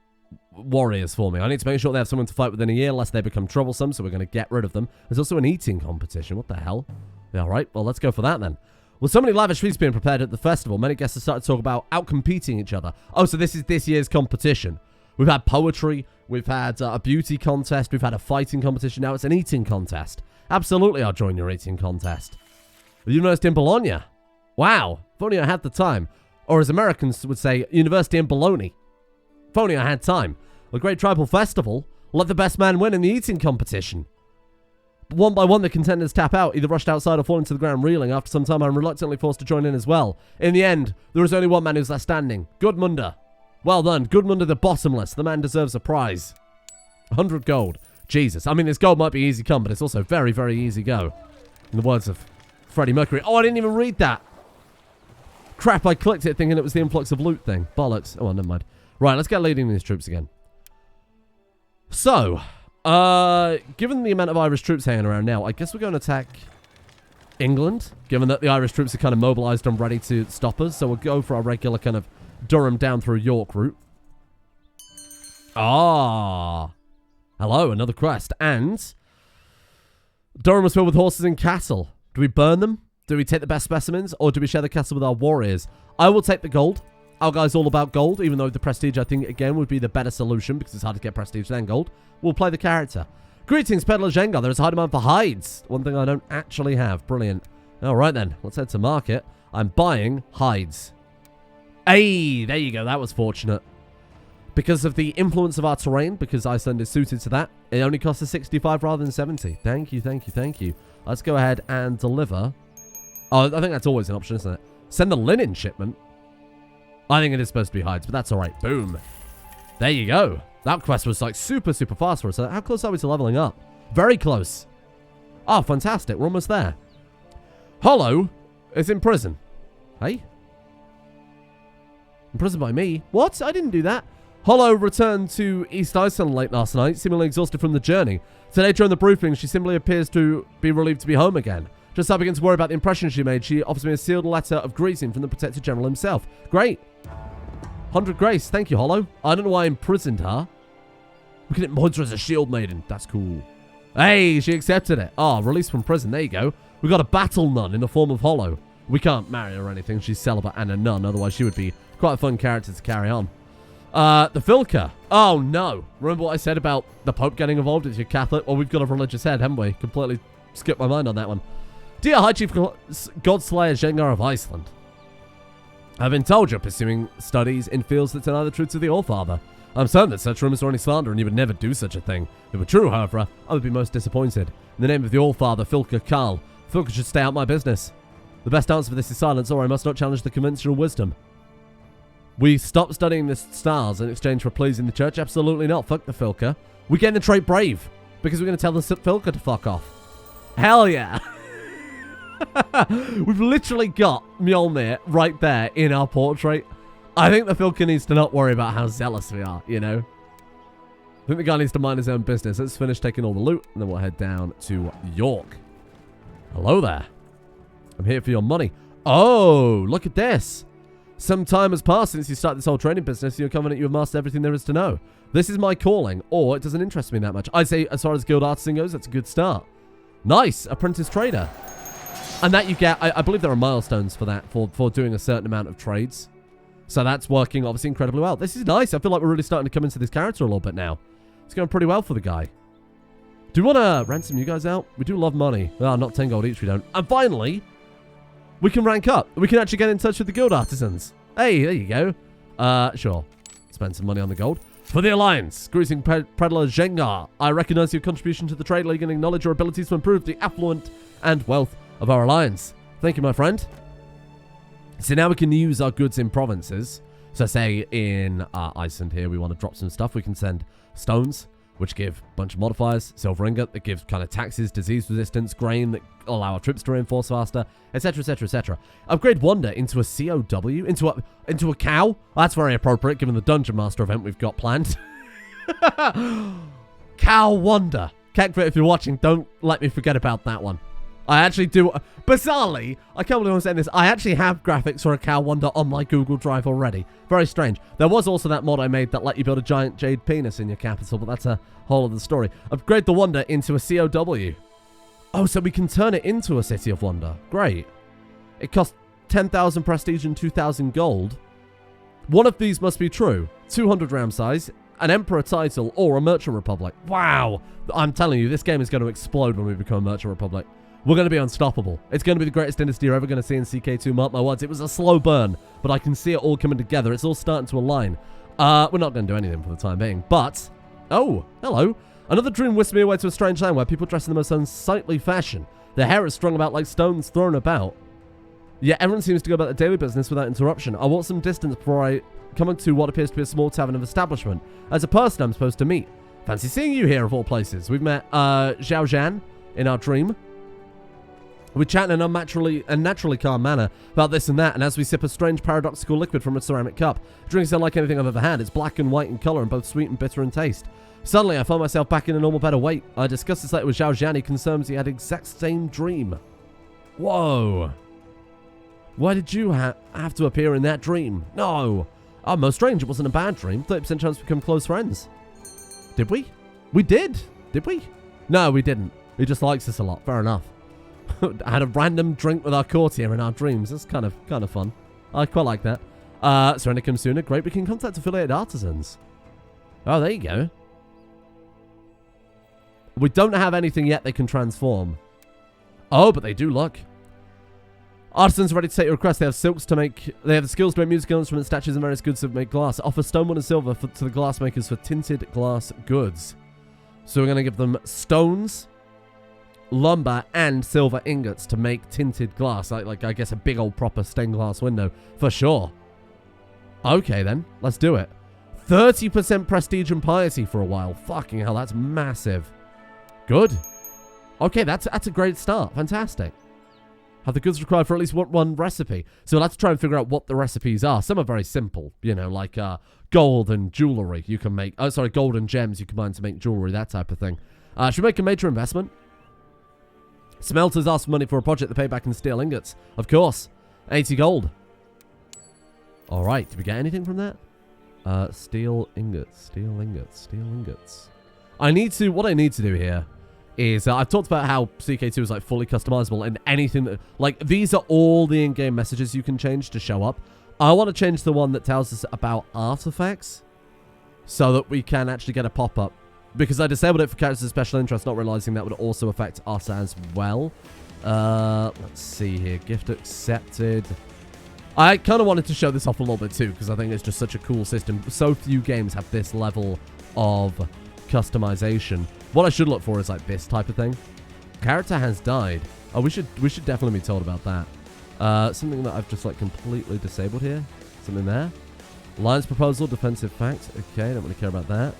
warriors for me. I need to make sure they have someone to fight within a year, lest they become troublesome, so we're going to get rid of them. There's also an eating competition. What the hell? Yeah, all right. Well, let's go for that then. With so many lavish feasts being prepared at the festival, many guests have started to talk about out-competing each other. Oh, so this is this year's competition. We've had poetry, we've had a beauty contest, we've had a fighting competition, now it's an eating contest. Absolutely, I'll join your eating contest. The University in Bologna. Wow, if only I had the time. Or as Americans would say, University in Bologna. If only I had time. A great tribal festival. Let the best man win in the eating competition. One by one, the contenders tap out, either rushed outside or falling to the ground reeling. After some time, I'm reluctantly forced to join in as well. In the end, there is only one man who's left standing. Gudmundr. Well done. Gudmundr the Bottomless. The man deserves a prize. 100 gold. Jesus. I mean, this gold might be easy come, but it's also very, very easy go. In the words of Freddie Mercury. Oh, I didn't even read that. Crap, I clicked it thinking it was the influx of loot thing. Bollocks. Oh, well, never mind. Right, let's get leading these troops again. So... given the amount of Irish troops hanging around now, I guess we're going to attack England, given that the Irish troops are kind of mobilized and ready to stop us. So we'll go for our regular kind of Durham down through York route. Ah. Hello, another quest. And Durham was filled with horses and cattle. Do we burn them? Do we take the best specimens? Or do we share the cattle with our warriors? I will take the gold. Our guy's all about gold, even though the prestige, I think, again, would be the better solution because it's hard to get prestige than gold. We'll play the character. Greetings, Peddler Jengar. There is a high demand for hides. One thing I don't actually have. Brilliant. All right, then. Let's head to market. I'm buying hides. Hey, there you go. That was fortunate. Because of the influence of our terrain, because Iceland is suited to that, it only costs us 65 rather than 70. Thank you, thank you, thank you. Let's go ahead and deliver. Oh, I think that's always an option, isn't it? Send the linen shipment. I think it is supposed to be hides, but that's all right. Boom. There you go. That quest was like super, super fast for us. How close are we to leveling up? Very close. Oh, fantastic. We're almost there. Hollow is in prison. Hey? Imprisoned by me? What? I didn't do that. Hollow returned to East Iceland late last night, seemingly exhausted from the journey. Today, during the briefing, she simply appears to be relieved to be home again. Just as I begin to worry about the impression she made, she offers me a sealed letter of greeting from the Protector General himself. Great. 100 grace. Thank you, Hollow. I don't know why I imprisoned her. We can appoint her as a shield maiden. That's cool. Hey, she accepted it. Oh, released from prison. There you go. We got a battle nun in the form of Hollow. We can't marry her or anything. She's celibate and a nun. Otherwise, she would be quite a fun character to carry on. The Filka. Oh, no. Remember what I said about the Pope getting involved if you're Catholic? Well, we've got a religious head, haven't we? Completely skipped my mind on that one. Dear High Chief Godslayer Jengar of Iceland, I've been told you're pursuing studies in fields that deny the truth of the Allfather. I'm certain that such rumors are only slander, and you would never do such a thing. If it were true, however, I would be most disappointed. In the name of the Allfather, Filka Karl, Filka should stay out my business. The best answer for this is silence, or I must not challenge the conventional wisdom. We stop studying the stars in exchange for pleasing the church? Absolutely not. Fuck the Filka. We're getting the trait brave, because we're going to tell the Filka to fuck off. Hell yeah. We've literally got Mjolnir right there in our portrait. I think the Filka needs to not worry about how zealous we are, you know? I think the guy needs to mind his own business. Let's finish taking all the loot, and then we'll head down to York. Hello there. I'm here for your money. Oh, look at this. Some time has passed since you started this whole trading business, and you're confident you have mastered everything there is to know. This is my calling, or it doesn't interest me that much. I'd say, as far as Guild Artisan goes, that's a good start. Nice, Apprentice Trader. And that you get, I believe there are milestones for that, for doing a certain amount of trades. So that's working, obviously, incredibly well. This is nice. I feel like we're really starting to come into this character a little bit now. It's going pretty well for the guy. Do we want to ransom you guys out? We do love money. Oh, not 10 gold each, we don't. And finally, we can rank up. We can actually get in touch with the Guild Artisans. Hey, there you go. Sure. Spend some money on the gold. For the Alliance, Greeting Predator Jengar, I recognize your contribution to the Trade League and acknowledge your abilities to improve the affluent and wealth of our alliance. Thank you, my friend. So now we can use our goods in provinces. So say in Iceland here, we want to drop some stuff. We can send stones, which give a bunch of modifiers. Silver ingot, that gives kind of taxes, disease resistance. Grain, that allow our troops to reinforce faster, etc, etc, etc. Upgrade Wonder into a COW, into a cow. That's very appropriate, given the Dungeon Master event we've got planned. Cow Wonder. Kekvit, if you're watching, don't let me forget about that one. I actually do. Bizarrely, I can't believe I'm saying this. I actually have graphics for a Cow Wonder on my Google Drive already. Very strange. There was also that mod I made that let you build a giant jade penis in your capital, but that's a whole other story. Upgrade the Wonder into a COW. Oh, so we can turn it into a City of Wonder. Great. It costs 10,000 prestige and 2,000 gold. One of these must be true. 200 ram size, an Emperor title, or a Merchant Republic. Wow. I'm telling you, this game is going to explode when we become a Merchant Republic. We're going to be unstoppable. It's going to be the greatest dynasty you're ever going to see in CK2, mark my words. It was a slow burn, but I can see it all coming together. It's all starting to align. We're not going to do anything for the time being, but... Oh, hello. Another dream whisks me away to a strange land where people dress in the most unsightly fashion. Their hair is strung about like stones thrown about. Yet everyone seems to go about their daily business without interruption. I want some distance before I come into what appears to be a small tavern of establishment. As a person I'm supposed to meet. Fancy seeing you here of all places. We've met Zhao Zhan in our dream. We chat in a naturally calm manner about this and that, and as we sip a strange paradoxical liquid from a ceramic cup. Drinks unlike anything I've ever had. It's black and white in colour and both sweet and bitter in taste. Suddenly, I find myself back in a normal better weight. I discussed this later with Zhao Zhan. He confirms he had the exact same dream. Whoa. Why did you have to appear in that dream? No. Oh, most strange. It wasn't a bad dream. 30% chance to become close friends. Did we? We did. Did we? No, we didn't. He just likes us a lot. Fair enough. I had a random drink with our courtier in our dreams. That's kind of fun. I quite like that. Surrender comes sooner. Great. We can contact affiliated artisans. Oh, there you go. We don't have anything yet they can transform. Oh, but they do look. Artisans are ready to take your request. They have silks to make... They have the skills to make musical instruments, statues, and various goods to make glass. Offer stone, wood, and silver to the glass makers for tinted glass goods. So we're going to give them stones, lumber, and silver ingots to make tinted glass. Like I guess a big old proper stained glass window. For sure. Okay, then. Let's do it. 30% prestige and piety for a while. Fucking hell, that's massive. Good. Okay, that's a great start. Fantastic. Have the goods required for at least one recipe. So we'll have to try and figure out what the recipes are. Some are very simple, you know, like gold and jewelry you can make. Oh, sorry, gold and gems you combine to make jewelry, that type of thing. Should we make a major investment? Smelters ask for money for a project to pay back in steel ingots. Of course. 80 gold. All right, did we get anything from that? Steel ingots, steel ingots, steel ingots. What I need to do here is I've talked about how CK2 is like fully customizable, and anything that, like, these are all the in-game messages you can change to show up. I want to change the one that tells us about artifacts so that we can actually get a pop-up, because I disabled it for characters of special interest, not realizing that would also affect us as well. Let's see here. Gift accepted. I kind of wanted to show this off a little bit too, because I think it's just such a cool system. So few games have this level of customization. What I should look for is like this type of thing. Character has died. Oh, we should definitely be told about that. Something that I've just like completely disabled here. Something there. Lion's proposal, defensive fact. Okay, don't really care about that.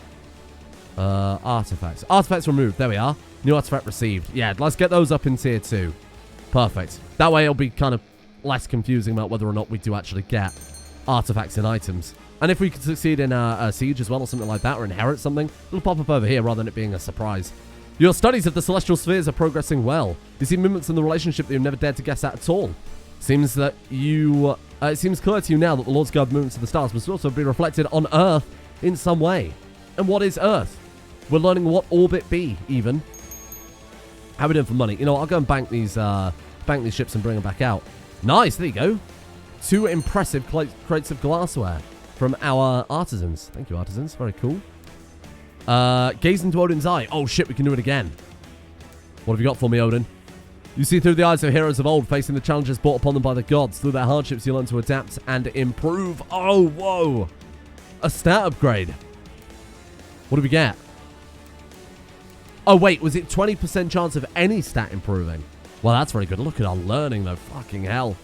Artifacts. Artifacts removed. There we are. New artifact received. Yeah, let's get those up in tier 2. Perfect. That way it'll be kind of less confusing about whether or not we do actually get artifacts and items. And if we could succeed in a siege as well or something like that, or inherit something, it'll pop up over here rather than it being a surprise. Your studies of the celestial spheres are progressing well. You see movements in the relationship that you've never dared to guess at all. Seems that you... it seems clear to you now that the Lord's Guard movements of the stars must also be reflected on Earth in some way. And what is Earth? We're learning what orbit be, even. How are we doing for money? You know what, I'll go and bank these ships and bring them back out. Nice, there you go. 2 impressive crates of glassware from our artisans. Thank you, artisans. Very cool. Gaze into Odin's eye. Oh, shit, we can do it again. What have you got for me, Odin? You see through the eyes of heroes of old, facing the challenges brought upon them by the gods. Through their hardships, you learn to adapt and improve. Oh, whoa. A stat upgrade. What do we get? Oh, wait, was it 20% chance of any stat improving? Well, that's very good. Look at our learning, though. Fucking hell.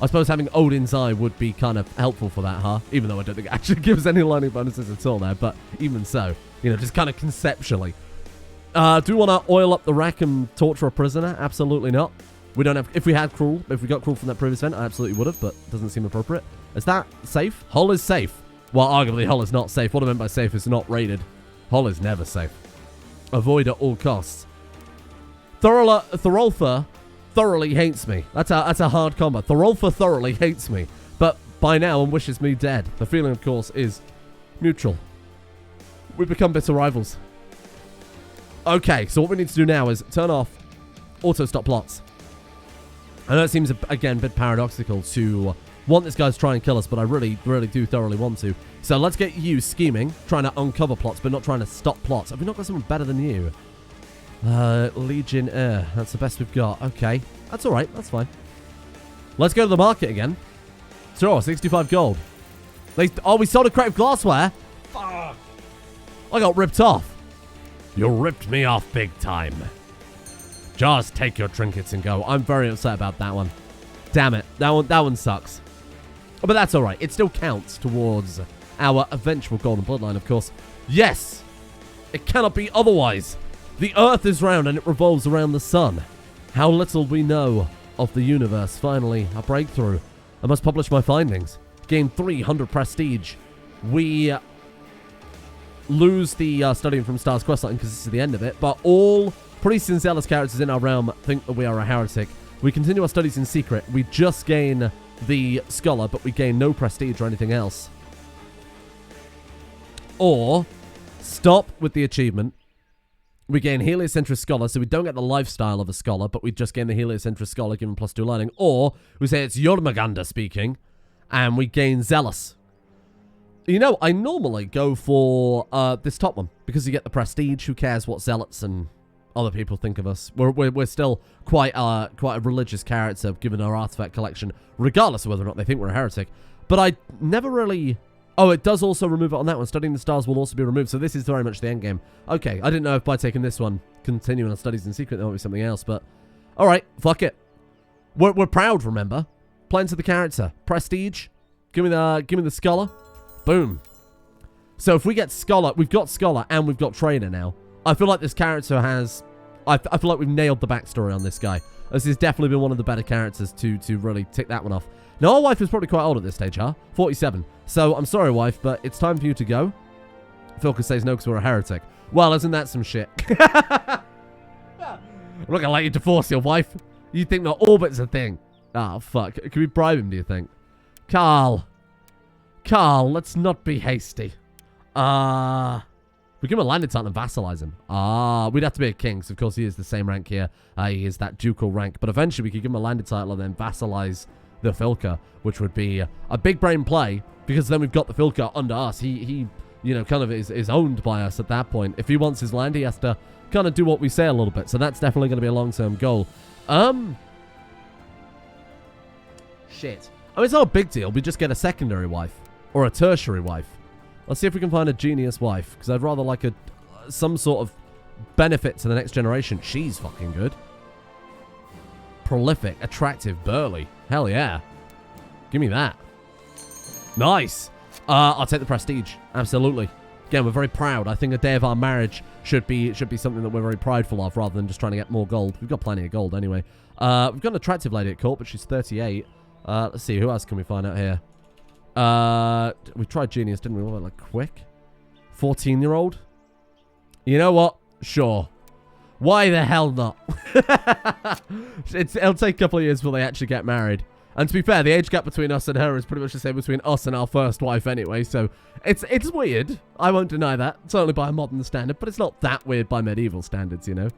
I suppose having Odin's Eye would be kind of helpful for that, huh? Even though I don't think it actually gives any learning bonuses at all there. But even so, you know, just kind of conceptually. Do we want to oil up the rack and torture a prisoner? Absolutely not. We don't have... If we got Cruel from that previous event, I absolutely would have, but it doesn't seem appropriate. Is that safe? Hull is safe. Well, arguably, Hull is not safe. What I meant by safe is not rated. Hull is never safe. Avoid at all costs. Thorolfa thoroughly hates me. That's a hard combo. Thorolfa thoroughly hates me, but by now and wishes me dead. The feeling, of course, is mutual. We become bitter rivals. Okay, so what we need to do now is turn off auto-stop plots. I know it seems, again, a bit paradoxical to want this guy to try and kill us, but I really, really do thoroughly want to. So let's get you scheming, trying to uncover plots, but not trying to stop plots. Have we not got someone better than you? Legionnaire. That's the best we've got. Okay. That's alright. That's fine. Let's go to the market again. Sure, 65 gold. Oh, we sold a crate of glassware? Fuck. I got ripped off. You ripped me off big time. Just take your trinkets and go. I'm very upset about that one. Damn it. That one sucks. But that's alright. It still counts towards our eventual golden bloodline, of course. Yes! It cannot be otherwise. The Earth is round and it revolves around the sun. How little we know of the universe. Finally, a breakthrough. I must publish my findings. Gain 300 prestige. We lose the studying from Stars questline because this is the end of it. But all priests and zealous characters in our realm think that we are a heretic. We continue our studies in secret. We just gain the scholar, but we gain no prestige or anything else. Or stop with the achievement. We gain heliocentric scholar, so we don't get the lifestyle of a scholar, but we just gain the heliocentric scholar given +2 learning. Or we say it's Jormungandr speaking, and we gain zealous. You know, I normally go for this top one because you get the prestige. Who cares what zealots and other people think of us? We're still quite a religious character given our artifact collection, regardless of whether or not they think we're a heretic. But I never really... Oh, it does also remove it on that one. Studying the stars will also be removed, so this is very much the end game. Okay, I didn't know if by taking this one, continuing our studies in secret, there might be something else, but... Alright, fuck it. We're proud, remember? Play into the character. Prestige. Give me the scholar. Boom. So if we get scholar, we've got scholar and we've got trainer now. I feel like this character has... I feel like we've nailed the backstory on this guy. This has definitely been one of the better characters to really tick that one off. Now, our wife is probably quite old at this stage, huh? 47. So, I'm sorry, wife, but it's time for you to go. Philka says no because we're a heretic. Well, isn't that some shit? I'm not going to let you divorce your wife. You think the orbit's a thing. Ah, fuck. Can we bribe him, do you think? Carl, let's not be hasty. We We give him a landed title and vassalize him. Ah, we'd have to be a king, so of course he is the same rank here. He is that ducal rank. But eventually we could give him a landed title and then vassalize the Filka, which would be a big brain play, because then we've got the Filka under us. He you know, kind of is owned by us at that point. If he wants his land, he has to kind of do what we say a little bit. So that's definitely going to be a long-term goal. Shit. I mean, it's not a big deal. We just get a secondary wife or a tertiary wife. Let's see if we can find a genius wife, because I'd rather like some sort of benefit to the next generation. She's fucking good. Prolific, attractive, burly. Hell yeah. Give me that. Nice. I'll take the prestige. Absolutely. Again, we're very proud. I think the day of our marriage should be something that we're very prideful of, rather than just trying to get more gold. We've got plenty of gold anyway. We've got an attractive lady at court, but she's 38. Let's see, who else can we find out here? We tried genius, didn't we? What about, like, quick? 14-year-old? You know what? Sure. Why the hell not? It'll take a couple of years before they actually get married. And to be fair, the age gap between us and her is pretty much the same between us and our first wife anyway, so it's weird. I won't deny that. Certainly by a modern standard, but it's not that weird by medieval standards, you know?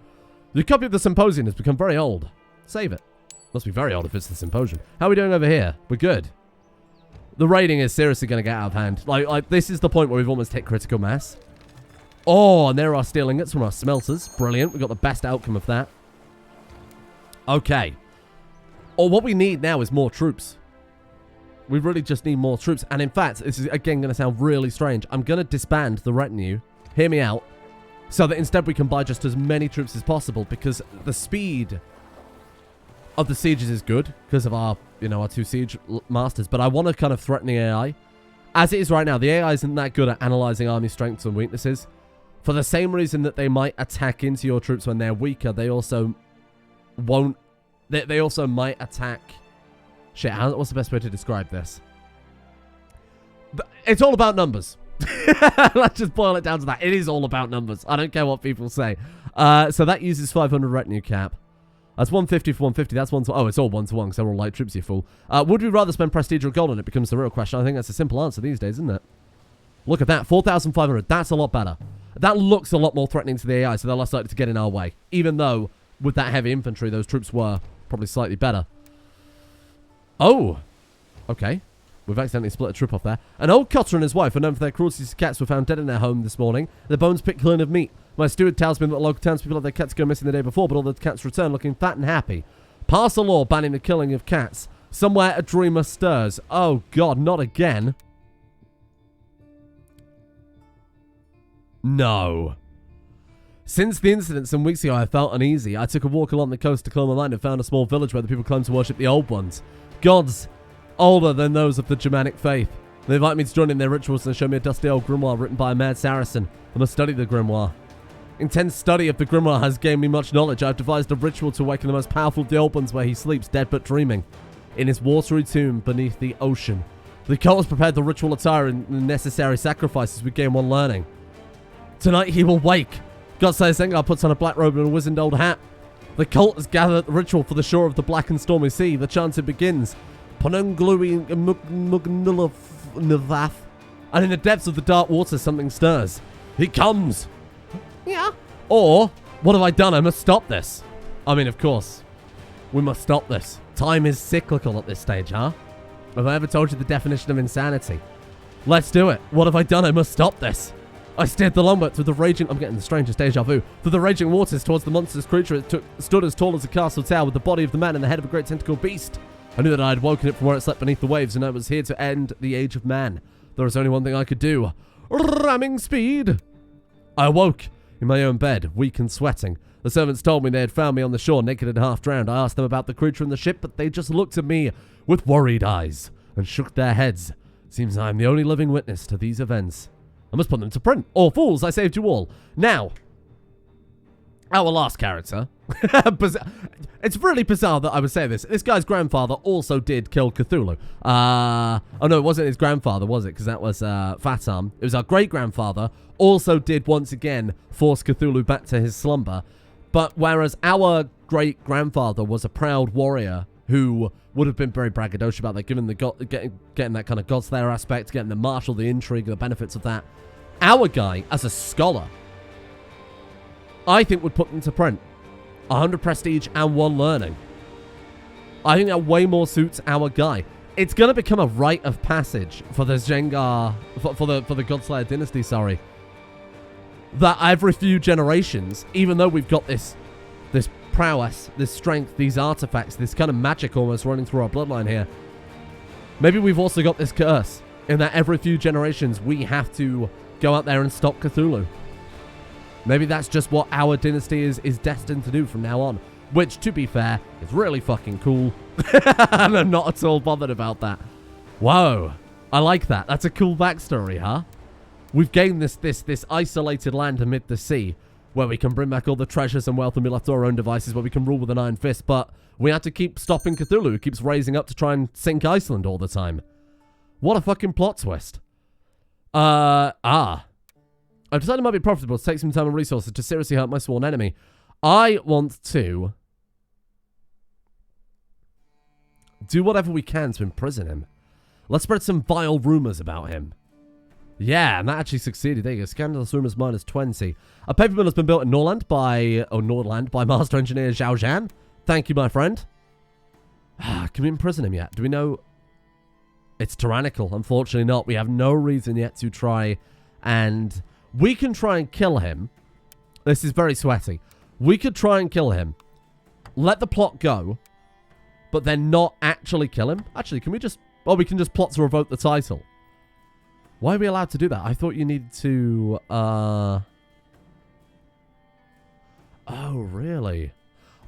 The copy of the Symposium has become very old. Save it. Must be very old if it's the Symposium. How are we doing over here? We're good. The raiding is seriously going to get out of hand. Like, this is the point where we've almost hit critical mass. Oh, and there are steel ingots from our smelters. Brilliant. We got the best outcome of that. Okay. Oh, what we need now is more troops. We really just need more troops. And in fact, this is again going to sound really strange. I'm going to disband the retinue. Hear me out. So that instead we can buy just as many troops as possible, because the speed of the sieges is good because of our, you know, our 2 siege masters. But I want to kind of threaten the AI. As it is right now, the AI isn't that good at analyzing army strengths and weaknesses. For the same reason that they might attack into your troops when they're weaker, they also won't. They also might attack. Shit, what's the best way to describe this? It's all about numbers. Let's just boil it down to that. It is all about numbers. I don't care what people say. So that uses 500 retinue cap. That's 150 for 150. That's 1 to... Oh, it's all 1 to 1 because they're all light troops, you fool. Would we rather spend prestige or gold on it? Becomes the real question. I think that's a simple answer these days, isn't it? Look at that. 4,500. That's a lot better. That looks a lot more threatening to the AI, so they're less likely to get in our way. Even though, with that heavy infantry, those troops were probably slightly better. Oh. Okay. We've accidentally split a troop off there. An old cotter and his wife are known for their cruelties to cats were found dead in their home this morning. Their bones picked clean of meat. My steward tells me that local townspeople had their cats go missing the day before, but all the cats return looking fat and happy. Pass a law banning the killing of cats. Somewhere a dreamer stirs. Oh, God, not again. No. Since the incident some weeks ago, I felt uneasy. I took a walk along the coast to clear my mind and found a small village where the people claim to worship the old ones. Gods older than those of the Germanic faith. They invite me to join in their rituals and show me a dusty old grimoire written by a mad Saracen. I must study the grimoire. Intense study of the grimoire has gained me much knowledge. I've devised a ritual to awaken the most powerful of the old ones where he sleeps, dead but dreaming, in his watery tomb beneath the ocean. The cult has prepared the ritual attire and the necessary sacrifices we gain one learning. Tonight he will wake. Godslayer Sengar puts on a black robe and a wizened old hat. The cult has gathered at the ritual for the shore of the black and stormy sea. The chanting begins. Ponunglui Mugnulavath. And in the depths of the dark water, something stirs. He comes. Yeah. Or, what have I done? I must stop this. I mean, of course. We must stop this. Time is cyclical at this stage, huh? Have I ever told you the definition of insanity? Let's do it. What have I done? I must stop this. I steered the longboat through the raging... I'm getting the strangest deja vu. Through the raging waters towards the monstrous creature. It stood as tall as a castle tower with the body of the man and the head of a great tentacled beast. I knew that I had woken it from where it slept beneath the waves, and I was here to end the age of man. There was only one thing I could do. Ramming speed. I awoke in my own bed, weak and sweating. The servants told me they had found me on the shore, naked and half drowned. I asked them about the creature in the ship, but they just looked at me with worried eyes and shook their heads. Seems I am the only living witness to these events. I must put them to print. Or fools, I saved you all. Now, our last character. It's really bizarre that I would say this. This guy's grandfather also did kill Cthulhu. Oh no, it wasn't his grandfather, was it? Because that was Fatam. It was our great-grandfather. Also did once again force Cthulhu back to his slumber. But whereas our great-grandfather was a proud warrior who would have been very braggadocious about that, given the getting that kind of Godslayer aspect, getting the martial, the intrigue, the benefits of that. Our guy, as a scholar, I think would put them to print. 100 prestige and 1 learning. I think that way more suits our guy. It's going to become a rite of passage for the Jengar, for the Godslayer dynasty, sorry. That every few generations, even though we've got this prowess, this strength, these artifacts, this kind of magic almost running through our bloodline here, maybe we've also got this curse in that every few generations we have to go out there and stop Cthulhu. Maybe that's just what our dynasty is destined to do from now on. Which, to be fair, is really fucking cool. And I'm not at all bothered about that. Whoa. I like that. That's a cool backstory, huh? We've gained this isolated land amid the sea, where we can bring back all the treasures and wealth and be left to our own devices, where we can rule with an iron fist, but we have to keep stopping Cthulhu, who keeps raising up to try and sink Iceland all the time. What a fucking plot twist. I've decided it might be profitable to take some time and resources to seriously hurt my sworn enemy. I want to do whatever we can to imprison him. Let's spread some vile rumors about him. Yeah, and that actually succeeded. There you go. Scandalous rumors minus 20. A paper mill has been built in Nordland by Master Engineer Zhao Zhan. Thank you, my friend. Can we imprison him yet? Do we know? It's tyrannical. Unfortunately not. We have no reason yet to try, and we can try and kill him. This is very sweaty. We could try and kill him. Let the plot go, but then not actually kill him. Actually, can we just... Oh, we can just plot to revoke the title. Why are we allowed to do that? I thought you needed to... Oh, really?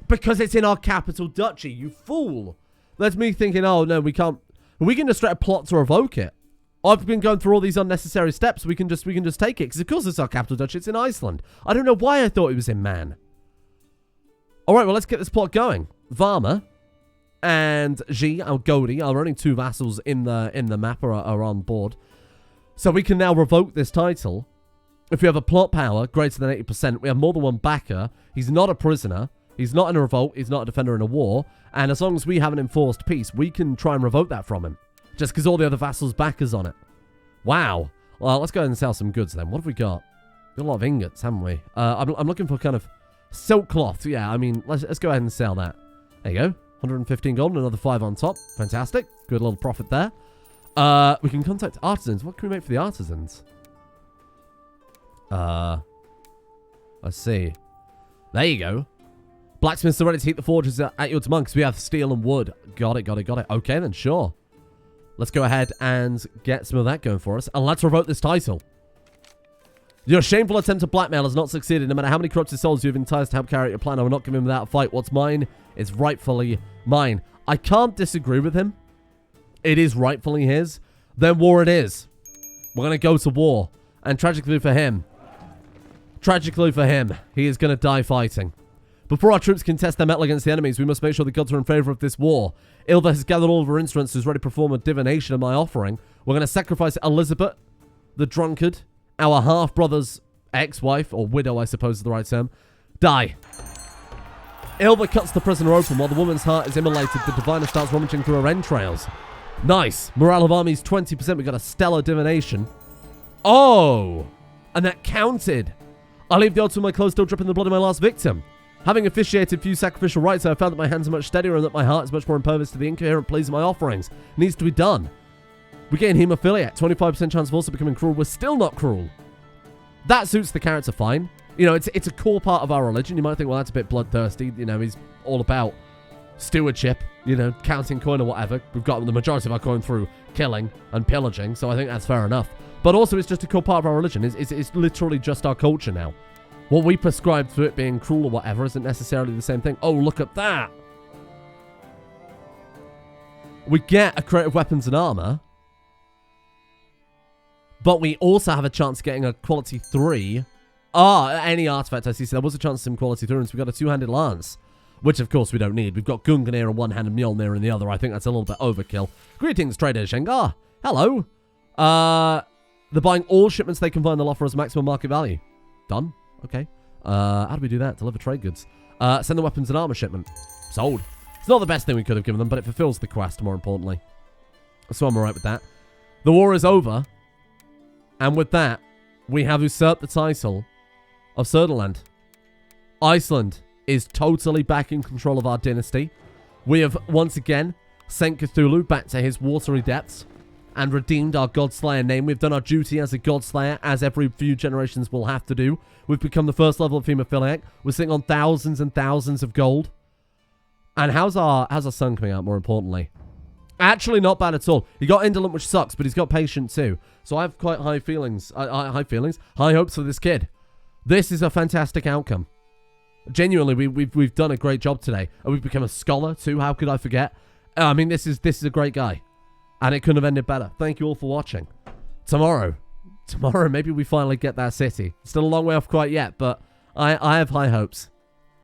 Because it's in our capital duchy, you fool! That's me thinking, oh, no, we can't... We can just straight up plot to revoke it. I've been going through all these unnecessary steps. We can just take it. Because, of course, it's our capital duchy. It's in Iceland. I don't know why I thought it was in Man. All right, well, let's get this plot going. Varma and Ji, our Godi, our only 2 vassals in the map are on board. So we can now revoke this title. If we have a plot power greater than 80%, we have more than 1 backer. He's not a prisoner. He's not in a revolt. He's not a defender in a war. And as long as we have an enforced peace, we can try and revoke that from him. Just because all the other vassals' backers on it. Wow. Well, let's go ahead and sell some goods then. What have we got? Got a lot of ingots, haven't we? I'm looking for kind of silk cloth. Yeah, I mean, let's go ahead and sell that. There you go. 115 gold and another 5 on top. Fantastic. Good little profit there. We can contact artisans. What can we make for the artisans? Let's see. There you go. Blacksmiths are ready to heat the forges at your demand because we have steel and wood. Got it. Okay, then, sure. Let's go ahead and get some of that going for us. And let's revoke this title. Your shameful attempt to blackmail has not succeeded. No matter how many corrupted souls you have enticed to help carry out your plan, I will not give him without a fight. What's mine is rightfully mine. I can't disagree with him. It is rightfully his. Then war it is. We're going to go to war. And tragically for him, he is going to die fighting. Before our troops can test their mettle against the enemies, we must make sure the gods are in favor of this war. Ilva has gathered all of her instruments and is ready to perform a divination of my offering. We're going to sacrifice Elizabeth, the drunkard, our half-brother's ex-wife, or widow, I suppose is the right term. Die. Ilva cuts the prisoner open while the woman's heart is immolated. The diviner starts rummaging through her entrails. Nice. Morale of armies 20%. We got a stellar divination. Oh! And that counted. I leave the altar with my clothes still dripping the blood of my last victim. Having officiated few sacrificial rites, I have found that my hands are much steadier and that my heart is much more impervious to the incoherent pleas of my offerings. It needs to be done. We gain hemophiliac, 25% chance of also becoming cruel. We're still not cruel. That suits the character fine. You know, it's a core part of our religion. You might think, well, that's a bit bloodthirsty. You know, he's all about stewardship, you know, counting coin or whatever. We've got the majority of our coin through killing and pillaging, so I think that's fair enough. But also, it's just a core part of our religion. It's literally just our culture now. What we prescribe to it being cruel or whatever isn't necessarily the same thing. Oh, look at that. We get a creative weapons and armor. But we also have a chance of getting a quality 3. Any artifact I see. So there was a chance of some quality 3. So we got a 2-handed lance. Which, of course, we don't need. We've got Gungnir in one hand and Mjolnir in the other. I think that's a little bit overkill. Greetings, Trader Shengar. Hello. They're buying all shipments they can find. They'll offer us maximum market value. Done. Okay. How do we do that? Deliver trade goods. Send the weapons and armor shipment. Sold. It's not the best thing we could have given them, but it fulfills the quest, more importantly. So I'm alright with that. The war is over. And with that, We have usurped the title of Söderland. Iceland is totally back in control of our dynasty. We have once again sent Cthulhu back to his watery depths and redeemed our Godslayer name. We've done our duty as a Godslayer, as every few generations will have to do. We've become the first level of hemophiliac. We're sitting on thousands and thousands of gold. And how's our son coming out, more importantly? Actually, not bad at all. He got indolent, which sucks, but he's got patient too. So I have quite high hopes for this kid. This is a fantastic outcome. Genuinely, we've done a great job today, and we've become a scholar too. How could I forget? I mean, this is a great guy, and it couldn't have ended better. Thank you all for watching. Tomorrow, maybe we finally get that city. Still a long way off quite yet, but I have high hopes.